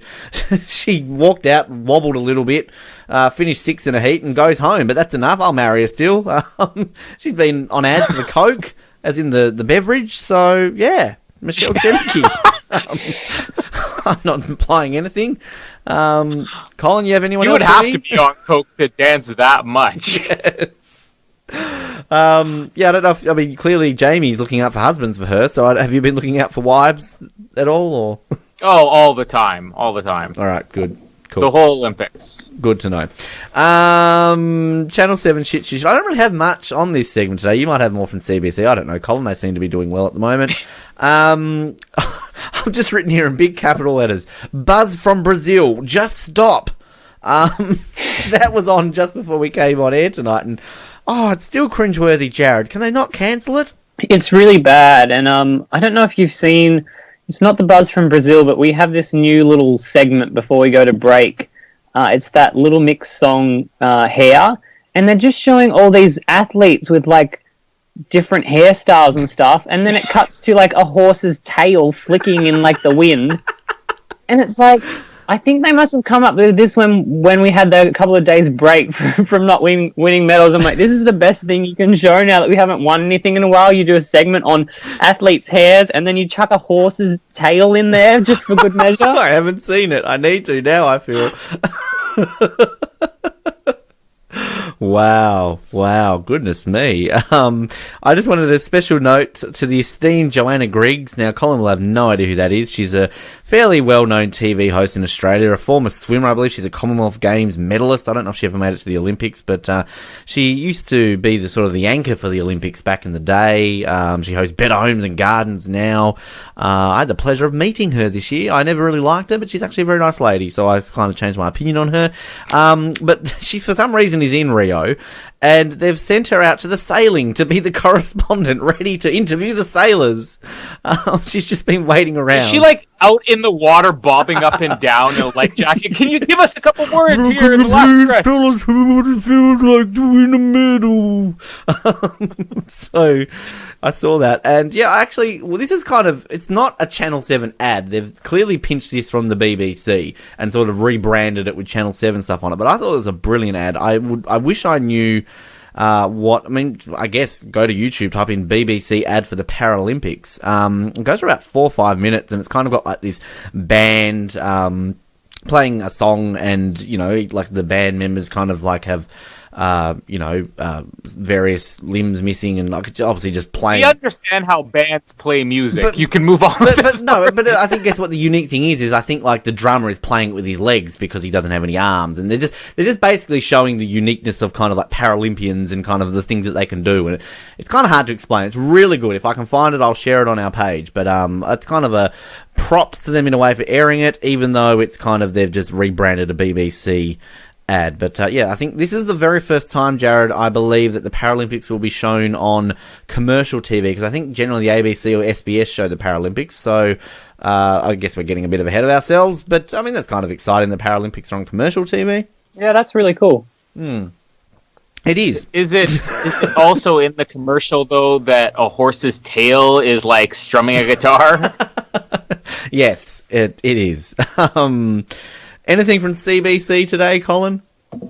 she walked out, wobbled a little bit, finished 6th in a heat and goes home. But that's enough. I'll marry her still. She's been on ads for Coke, as in the beverage. So, yeah, Michelle Janicki. I'm not implying anything. Colin, you have anyone else? You would have to be on Coke to dance that much. Yes. Yeah, I don't know if, I mean, clearly Jamie's looking out for husbands for her, so have you been looking out for wives at all, or? Oh, all the time. All right, good. Cool. The whole Olympics. Good to know. Channel 7 shit shish. I don't really have much on this segment today. You might have more from CBC. I don't know, Colin. They seem to be doing well at the moment. I've just written here in big capital letters, "Buzz from Brazil, just stop." That was on just before we came on air tonight, and it's still cringeworthy, Jared. Can they not cancel it? It's really bad, and I don't know if you've seen. It's not the buzz from Brazil, but we have this new little segment before we go to break. It's that Little Mix song, Hair, and they're just showing all these athletes with like different hairstyles and stuff, and then it cuts to like a horse's tail flicking in like the wind, and it's like, I think they must have come up with this when we had the couple of days break from not winning medals. I'm like, this is the best thing you can show now that we haven't won anything in a while. You do a segment on athletes' hairs, and then you chuck a horse's tail in there just for good measure. I haven't seen it. I need to now, I feel. Wow, goodness me. I just wanted a special note to the esteemed Joanna Griggs. Now, Colin will have no idea who that is. She's a fairly well-known TV host in Australia, a former swimmer, I believe. She's a Commonwealth Games medalist. I don't know if she ever made it to the Olympics, but she used to be the sort of the anchor for the Olympics back in the day. She hosts Better Homes and Gardens now. I had the pleasure of meeting her this year. I never really liked her, but she's actually a very nice lady, so I kind of changed my opinion on her. But she, for some reason, is in Rio, and they've sent her out to the sailing to be the correspondent, ready to interview the sailors. She's just been waiting around. Is she like out in the water, bobbing up and down in a life jacket? Can you give us a couple words here in the last stretch? Tell us what it feels like to win a medal. So I saw that, and yeah, actually, well, this is kind of, it's not a Channel 7 ad. They've clearly pinched this from the BBC and sort of rebranded it with Channel 7 stuff on it, but I thought it was a brilliant ad. I wish I knew I guess go to YouTube, type in BBC ad for the Paralympics. It goes for about 4 or 5 minutes, and it's kind of got like this band playing a song, and, you know, like the band members kind of like have various limbs missing, and like obviously just playing. We understand how bands play music. But you can move on. But I think guess what the unique thing is I think like the drummer is playing it with his legs because he doesn't have any arms, and they're just basically showing the uniqueness of kind of like Paralympians and kind of the things that they can do, and it's kind of hard to explain. It's really good. If I can find it, I'll share it on our page. But it's kind of a props to them in a way for airing it, even though it's kind of they've just rebranded a BBC ad. But yeah, I think this is the very first time, Jared, I believe that the Paralympics will be shown on commercial TV, because I think generally the ABC or SBS show the Paralympics, so I guess we're getting a bit ahead of ourselves, but I mean, that's kind of exciting. The Paralympics are on commercial TV. Yeah, that's really cool. It is. Is it also in the commercial, though, that a horse's tail is like strumming a guitar? Yes, it is. Anything from CBC today, Colin?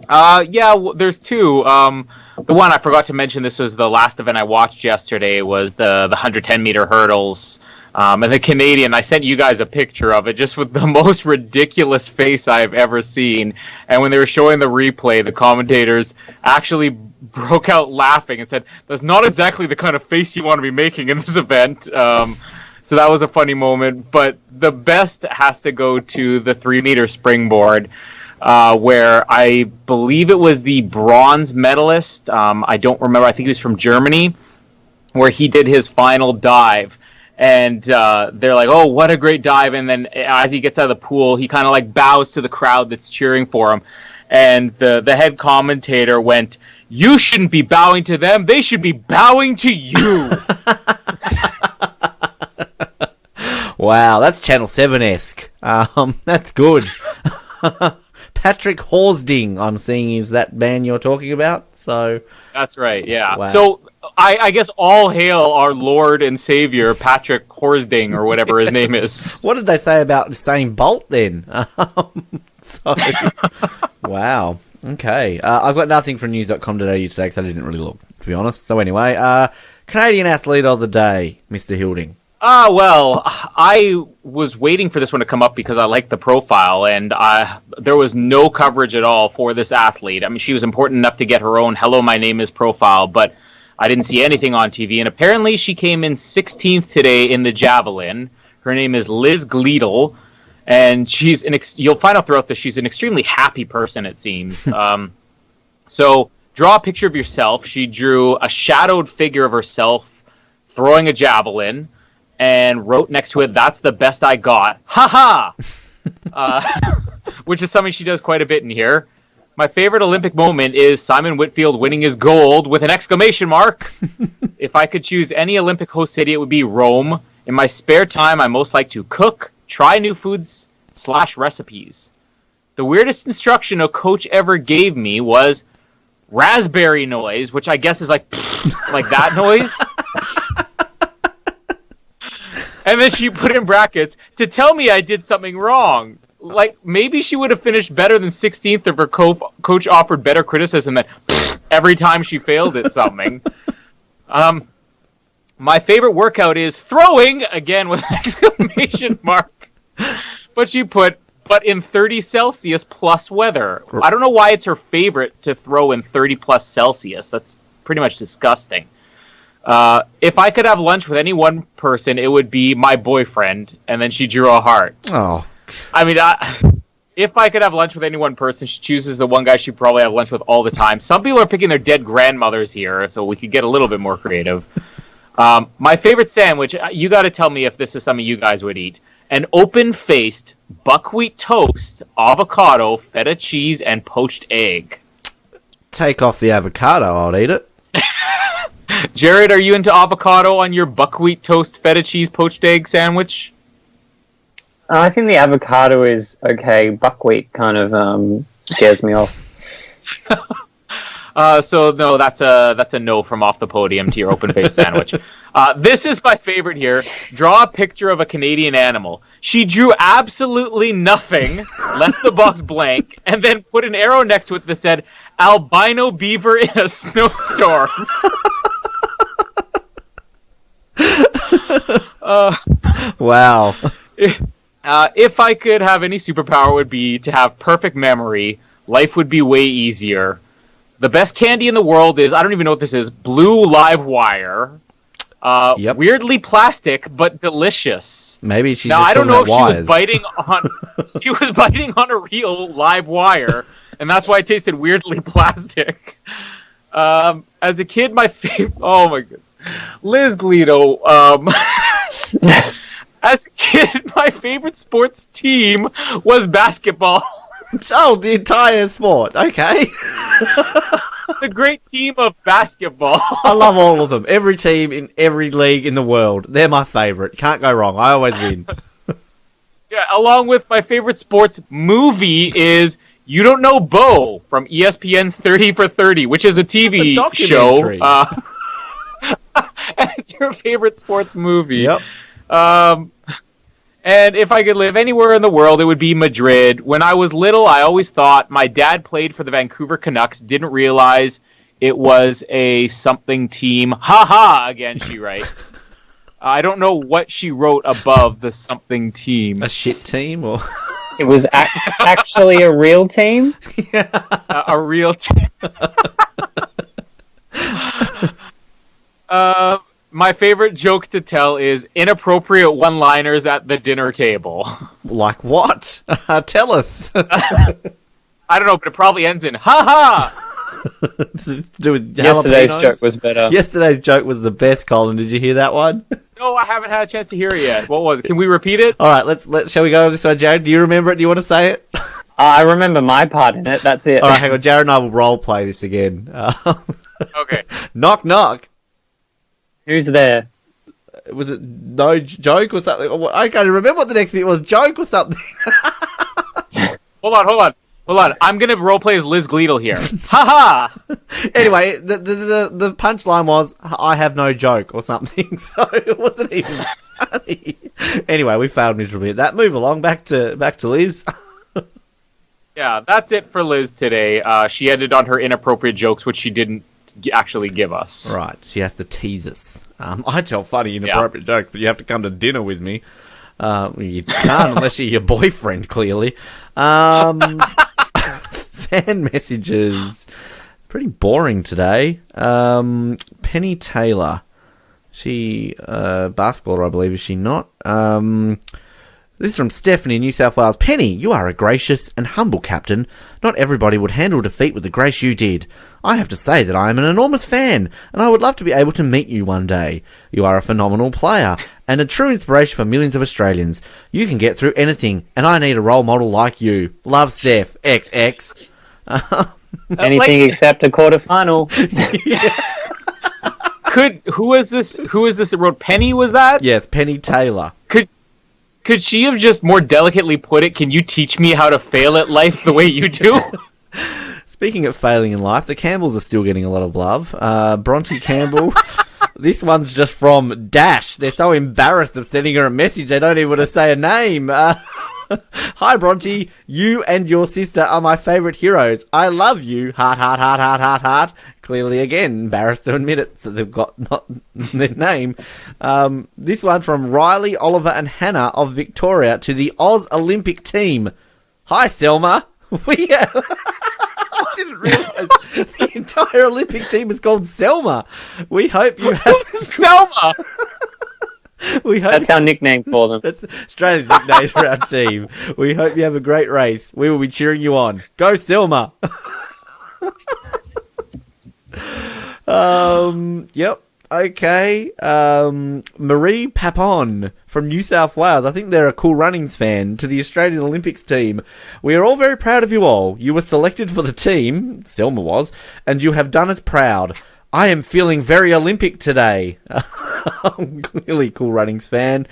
Yeah, there's two. The one I forgot to mention, this was the last event I watched yesterday, was the 110-meter hurdles. And the Canadian, I sent you guys a picture of it, just with the most ridiculous face I've ever seen. And when they were showing the replay, the commentators actually broke out laughing and said, that's not exactly the kind of face you want to be making in this event. So that was a funny moment. But the best has to go to the 3-meter springboard, where I believe it was the bronze medalist. I don't remember. I think he was from Germany, where he did his final dive. And they're like, oh, what a great dive. And then as he gets out of the pool, he kind of like bows to the crowd that's cheering for him. And the head commentator went, you shouldn't be bowing to them. They should be bowing to you. Wow, that's Channel 7-esque. That's good. Patrick Horsding, I'm seeing, is that band you're talking about. So that's right, yeah. Wow. So I guess all hail our Lord and Savior, Patrick Horsding, or whatever his name is. What did they say about Usain Bolt then? Wow. Okay. I've got nothing from news.com.au today because I didn't really look, to be honest. So anyway, Canadian Athlete of the Day, Mr. Hilding. Well, I was waiting for this one to come up because I liked the profile, and there was no coverage at all for this athlete. I mean, she was important enough to get her own "Hello, my name is" profile, but I didn't see anything on TV. And apparently, she came in 16th today in the javelin. Her name is Liz Gleedle, and you'll find out throughout this, she's an extremely happy person, it seems. So, draw a picture of yourself. She drew a shadowed figure of herself throwing a javelin, and wrote next to it, "That's the best I got. Ha ha!" Which is something she does quite a bit in here. My favorite Olympic moment is Simon Whitfield winning his gold with an exclamation mark. If I could choose any Olympic host city, it would be Rome. In my spare time, I most like to cook, try new foods / recipes. The weirdest instruction a coach ever gave me was raspberry noise, which I guess is like that noise. And then she put in brackets to tell me I did something wrong. Like, maybe she would have finished better than 16th if her coach offered better criticism than every time she failed at something. My favorite workout is throwing, again with an exclamation mark. But she put, but in 30 Celsius plus weather. I don't know why it's her favorite to throw in 30 plus Celsius. That's pretty much disgusting. If I could have lunch with any one person, it would be my boyfriend. And then she drew a heart. Oh. I mean, if I could have lunch with any one person, she chooses the one guy she'd probably have lunch with all the time. Some people are picking their dead grandmothers here, so we could get a little bit more creative. My favorite sandwich, you got to tell me if this is something you guys would eat. An open-faced buckwheat toast, avocado, feta cheese, and poached egg. Take off the avocado, I'll eat it. Jared, are you into avocado on your buckwheat toast, feta cheese, poached egg sandwich? I think the avocado is okay. Buckwheat kind of scares me off. So no, that's a no from Off the Podium to your open-faced sandwich. This is my favorite here. Draw a picture of a Canadian animal. She drew absolutely nothing, left the box blank, and then put an arrow next to it that said, albino beaver in a snowstorm. Wow. If I could have any superpower, it would be to have perfect memory. Life would be way easier. The best candy in the world is, I don't even know what this is, blue live wire. Yep. Weirdly plastic, but delicious. Maybe she's now, just I don't know if wires. she was biting on she was biting on a real live wire, and that's why it tasted weirdly plastic. As a kid, my favorite... Oh, my God. Liz Glito. As a kid, my favorite sports team was basketball. Oh, the entire sport. Okay. The great team of basketball. I love all of them. Every team in every league in the world. They're my favorite. Can't go wrong. I always win. Yeah, along with my favorite sports movie is You Don't Know Bo from ESPN's 30 for 30, which is a TV show. And it's your favorite sports movie. Yep. And if I could live anywhere in the world, it would be Madrid. When I was little, I always thought my dad played for the Vancouver Canucks, didn't realize it was a something team. Ha-ha, again, she writes. I don't know what she wrote above the something team. A shit team? Or It was actually a real team? A real team. My favorite joke to tell is inappropriate one-liners at the dinner table. like what? Tell us. I don't know, but it probably ends in ha-ha! This is to do with Yesterday's jalapenos? joke was better. Yesterday's joke was the best, Colin. Did you hear that one? No, I haven't had a chance to hear it yet. What was it? Can we repeat it? All right, let's. Shall we go over this one, Jared? Do you remember it? Do you want to say it? I remember my part in it. That's it. All right, hang on. Jared and I will role play this again. Okay. Knock, knock. Who's there? Was it no joke or something? I can't remember what the next bit was. Joke or something? Hold on. I'm gonna roleplay as Liz Gleedle here. Ha ha! Anyway, the punchline was I have no joke or something, so it wasn't even funny. Anyway, we failed miserably at that. Move along, back to Liz. Yeah, that's it for Liz today. She ended on her inappropriate jokes, which she didn't actually give us. Right, she has to tease us. I tell funny inappropriate jokes, but you have to come to dinner with me. You can't unless you're your boyfriend, clearly. Fan messages. Pretty boring today. Penny Taylor. She, basketballer, I believe, is she not? This is from Stephanie in New South Wales. Penny, you are a gracious and humble captain. Not everybody would handle defeat with the grace you did. I have to say that I am an enormous fan, and I would love to be able to meet you one day. You are a phenomenal player, and a true inspiration for millions of Australians. You can get through anything, and I need a role model like you. Love, Steph. XX. Anything except a quarterfinal. Who is this that wrote Penny, was that? Yes, Penny Taylor. Could she have just more delicately put it, can you teach me how to fail at life the way you do? Speaking of failing in life, the Campbells are still getting a lot of love. Bronte Campbell. This one's just from Dash. They're so embarrassed of sending her a message, they don't even want to say a name. Hi, Bronte. You and your sister are my favourite heroes. I love you. Heart, heart, heart, heart, heart, heart. Clearly, again, embarrassed to admit it, so they've got not their name. This one from Riley, Oliver and Hannah of Victoria to the Oz Olympic team. Hi, Selma. I didn't realise the entire Olympic team is called Selma. We hope you have... Selma! That's our nickname for them. That's Australia's nickname for our team. We hope you have a great race. We will be cheering you on. Go, Selma! Yep. Okay. Marie Papon from New South Wales. I think they're a Cool Runnings fan. To the Australian Olympics team. We are all very proud of you all. You were selected for the team, Selma was, and you have done us proud. I am feeling very Olympic today. Clearly Cool Runnings fan.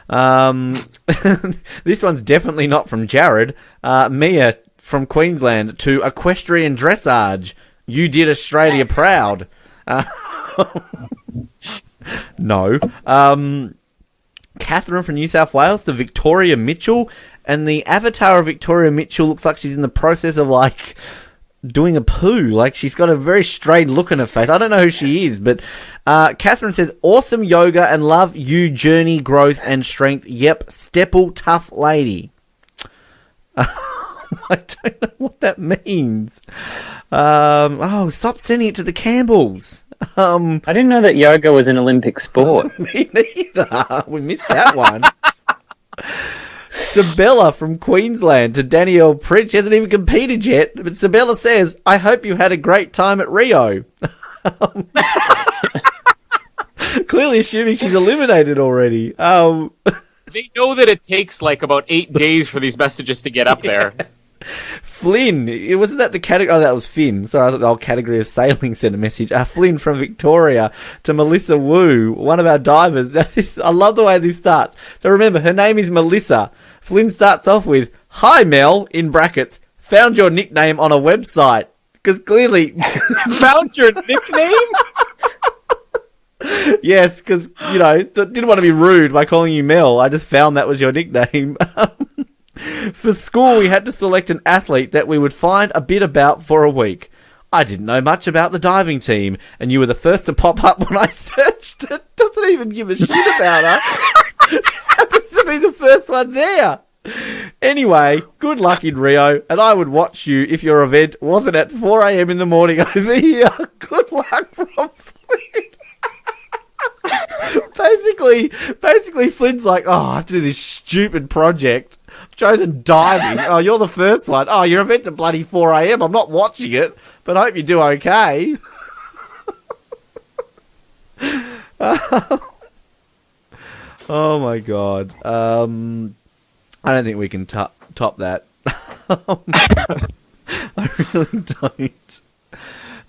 This one's definitely not from Jared. Mia from Queensland to equestrian dressage. You did Australia proud. No. Catherine from New South Wales to Victoria Mitchell. And the avatar of Victoria Mitchell looks like she's in the process of, like, doing a poo. Like, she's got a very strained look on her face. I don't know who she is, but Catherine says, awesome yoga and love you, journey, growth and strength. Yep, stepple tough lady. I don't know what that means. Stop sending it to the Campbells. I didn't know that yoga was an Olympic sport. Me neither. We missed that one. Sabella from Queensland to Danielle Pritch. She hasn't even competed yet, but Sabella says, I hope you had a great time at Rio. Clearly assuming she's eliminated already. They know that it takes like about 8 days for these messages to get up there. Flynn, wasn't that the category? Oh, that was Finn. Sorry, I thought the whole category of sailing sent a message. Flynn from Victoria to Melissa Wu, one of our divers. I love the way this starts. So remember, her name is Melissa. Flynn starts off with, hi Mel, in brackets, found your nickname on a website. Because clearly... Found your nickname? Yes, because, didn't want to be rude by calling you Mel. I just found that was your nickname. For school, we had to select an athlete that we would find a bit about for a week. I didn't know much about the diving team, and you were the first to pop up when I searched it. Doesn't even give a shit about her. Just happens to be the first one there. Anyway, good luck in Rio, and I would watch you if your event wasn't at 4 a.m. in the morning over here. Good luck from Flynn. Basically, Flynn's like, I have to do this stupid project. I've chosen diving. Oh, you're the first one. Oh, your event's at bloody 4 a.m. I'm not watching it, but I hope you do okay. Oh my god. I don't think we can top that. I really don't.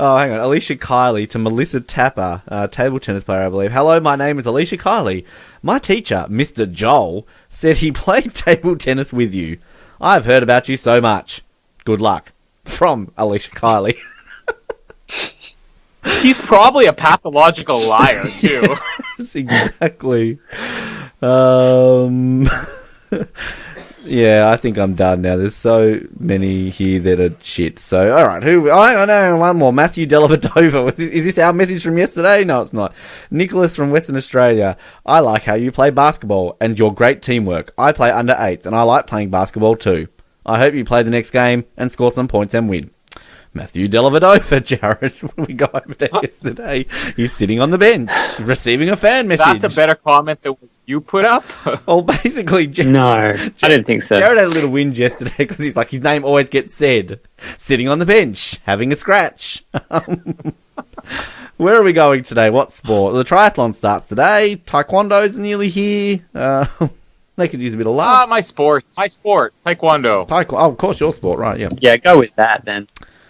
Oh, hang on. Alicia Kiley to Melissa Tapper, table tennis player, I believe. Hello, my name is Alicia Kiley. My teacher, Mr. Joel, said he played table tennis with you. I've heard about you so much. Good luck. From Alicia Kiley. He's probably a pathological liar, too. Yes, exactly. Yeah, I think I'm done now. There's so many here that are shit. So, alright, I know one more. Matthew Dellavedova. Is this our message from yesterday? No, it's not. Nicholas from Western Australia. I like how you play basketball and your great teamwork. I play under 8s and I like playing basketball too. I hope you play the next game and score some points and win. Matthew Dellavedova, Jared, when we got over there yesterday, he's sitting on the bench, receiving a fan message. That's a better comment than what you put up? Well, basically... No, I didn't think so. Jared had a little whinge yesterday because he's like, his name always gets said. Sitting on the bench, having a scratch. Where are we going today? What sport? The triathlon starts today. Taekwondo's nearly here. They could use a bit of love. My sport. Taekwondo. Oh, of course, your sport, right, yeah. Yeah, go with that then.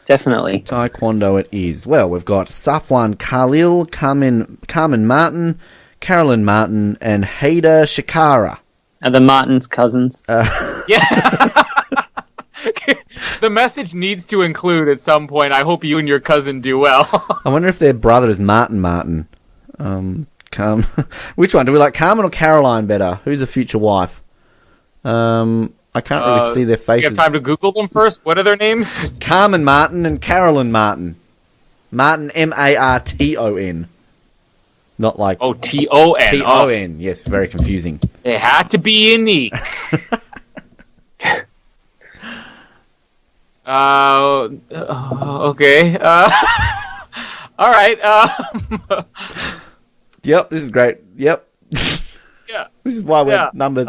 definitely. Taekwondo it is. Well, we've got Safwan Khalil, Carmen Martin, Carolyn Martin, and Haida Shikara. Are the Martins cousins? Yeah. The message needs to include at some point, I hope you and your cousin do well. I wonder if their brother is Martin. Which one? Do we like Carmen or Caroline better? Who's a future wife? I can't really see their faces. You have time to Google them first? What are their names? Carmen Martin and Carolyn Martin. Martin, Marton. Not like... Oh, Ton. Ton. Yes, very confusing. It had to be unique. Okay. All right. Yep, this is great. Yep. Yeah. This is why we're number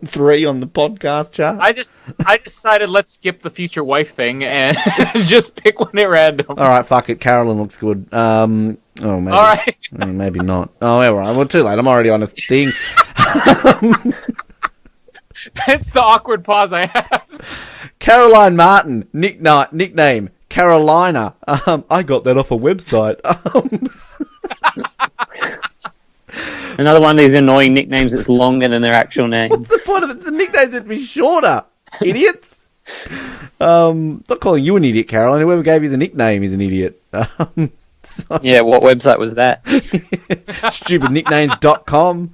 3 on the podcast chart. I decided let's skip the future wife thing and just pick one at random. All right, fuck it. Carolyn looks good. Maybe. All right. Maybe not. Oh, all right. Well, too late. I'm already on a thing. That's the awkward pause I have. Caroline Martin, nickname Carolina. I got that off a website. Another one of these annoying nicknames that's longer than their actual name. What's the point of it? The nicknames would be shorter. Idiots. Not calling you an idiot, Caroline. Whoever gave you the nickname is an idiot. Yeah, what website was that? Stupidnicknames.com.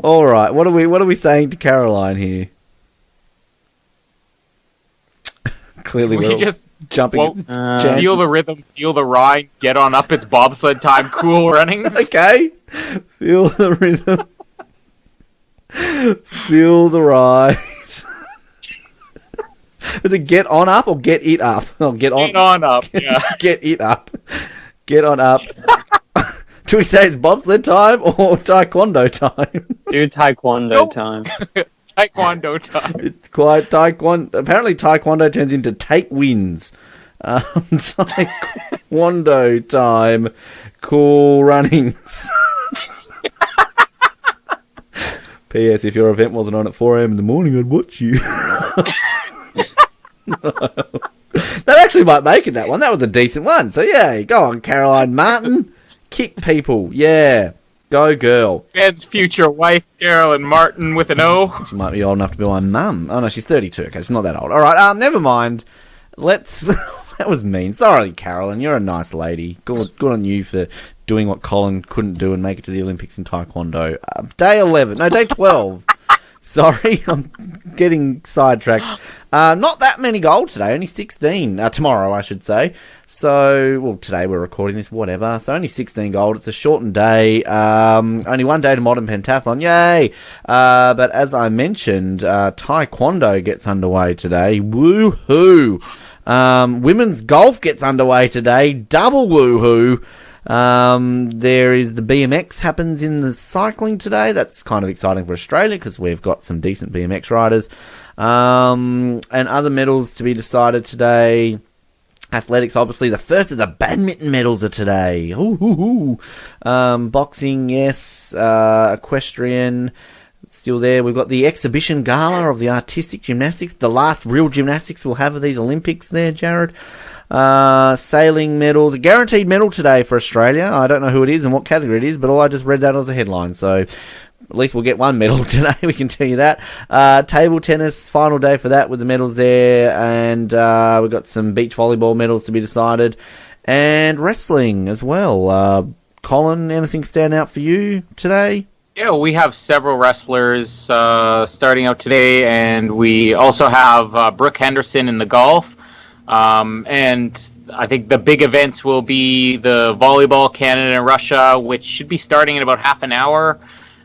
All right. What are we saying to Caroline here? Clearly, we're just jumping. Feel the rhythm, feel the ride, get on up. It's bobsled time. Cool runnings. Okay. Feel the rhythm. Feel the ride. Is it get on up or get it up? Oh, get on up. Yeah. Get it up. Get on up. Do we say it's bobsled time or taekwondo time? Do taekwondo time. Taekwondo time. It's quite taekwondo. Apparently, taekwondo turns into take wins. Taekwondo time. Cool runnings. P.S. If your event wasn't on at 4 a.m. in the morning, I'd watch you. That actually might make it, that one. That was a decent one. So, yeah, go on, Caroline Martin. Kick people. Yeah. Go, girl. Ben's future wife, Carolyn Martin, with an O. She might be old enough to be my mum. Oh, no, she's 32. Okay, she's not that old. All right, never mind. Let's... That was mean. Sorry, Carolyn. You're a nice lady. Good on you for doing what Colin couldn't do and make it to the Olympics in Taekwondo. Day 11. No, day 12. Sorry, I'm getting sidetracked. Not that many gold today, only 16. Tomorrow, I should say. So, well, today we're recording this, whatever. So only 16 gold. It's a shortened day. Only one day to modern pentathlon. Yay! But as I mentioned, Taekwondo gets underway today. Woohoo! Women's golf gets underway today. Double woohoo! There is the BMX happens in the cycling today. That's kind of exciting for Australia because we've got some decent BMX riders. And other medals to be decided today. Athletics, obviously, the first of the badminton medals are today. Boxing, yes. Equestrian, still there. We've got the exhibition gala of the artistic gymnastics. The last real gymnastics we'll have of these Olympics there, Jared. Sailing medals, a guaranteed medal today for Australia. I don't know who it is and what category it is, but all I just read that as a headline, so at least we'll get one medal today, we can tell you that. Table tennis, final day for that with the medals there, and we've got some beach volleyball medals to be decided, and wrestling as well. Colin, anything stand out for you today? Yeah, we have several wrestlers starting out today, and we also have Brooke Henderson in the golf. And I think the big events will be the volleyball, Canada and Russia, which should be starting in about half an hour.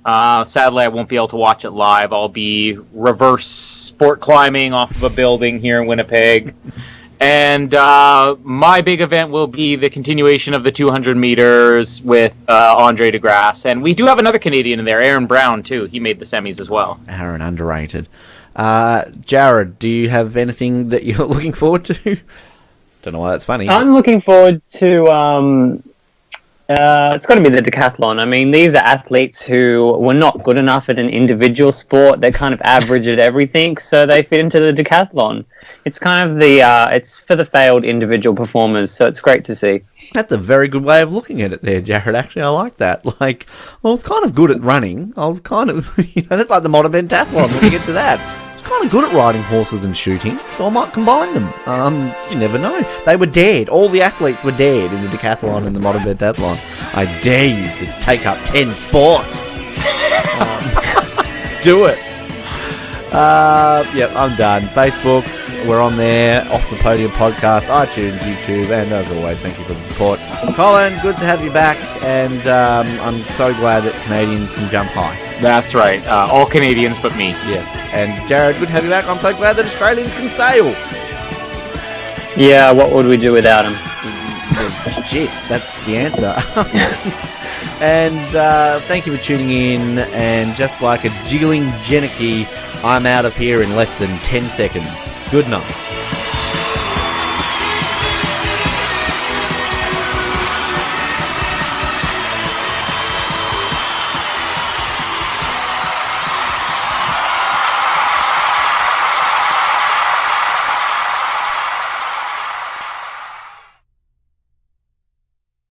Sadly, I won't be able to watch it live. I'll be reverse sport climbing off of a building here in Winnipeg. And my big event will be the continuation of the 200 meters with Andre DeGrasse. And we do have another Canadian in there, Aaron Brown, too. He made the semis as well. Aaron, underrated. Jared, do you have anything that you're looking forward to? Don't know why that's funny. I'm looking forward to It's got to be the decathlon. I mean, these are athletes who were not good enough at an individual sport. They're kind of average at everything, so they fit into the decathlon. It's kind of it's for the failed individual performers, so it's great to see. That's a very good way of looking at it there, Jared. Actually, I like that. Like, well, I was kind of good at running. I was kind of, that's like the modern pentathlon when you get to that. Kind of good at riding horses and shooting, so I might combine them. You never know. They were dead. All the athletes were dead in the decathlon and the modern pentathlon. I dare you to take up 10 sports. Do it. Yep, I'm done. Facebook, we're on there. Off the Podium podcast, iTunes, YouTube, and as always, thank you for the support. Colin, good to have you back, and I'm so glad that Canadians can jump high. That's right. All Canadians but me. Yes. And Jared, good to have you back. I'm so glad that Australians can sail. Yeah, what would we do without him? Shit, that's the answer. And thank you for tuning in. And just like a jiggling Jenicky, I'm out of here in less than 10 seconds. Good night.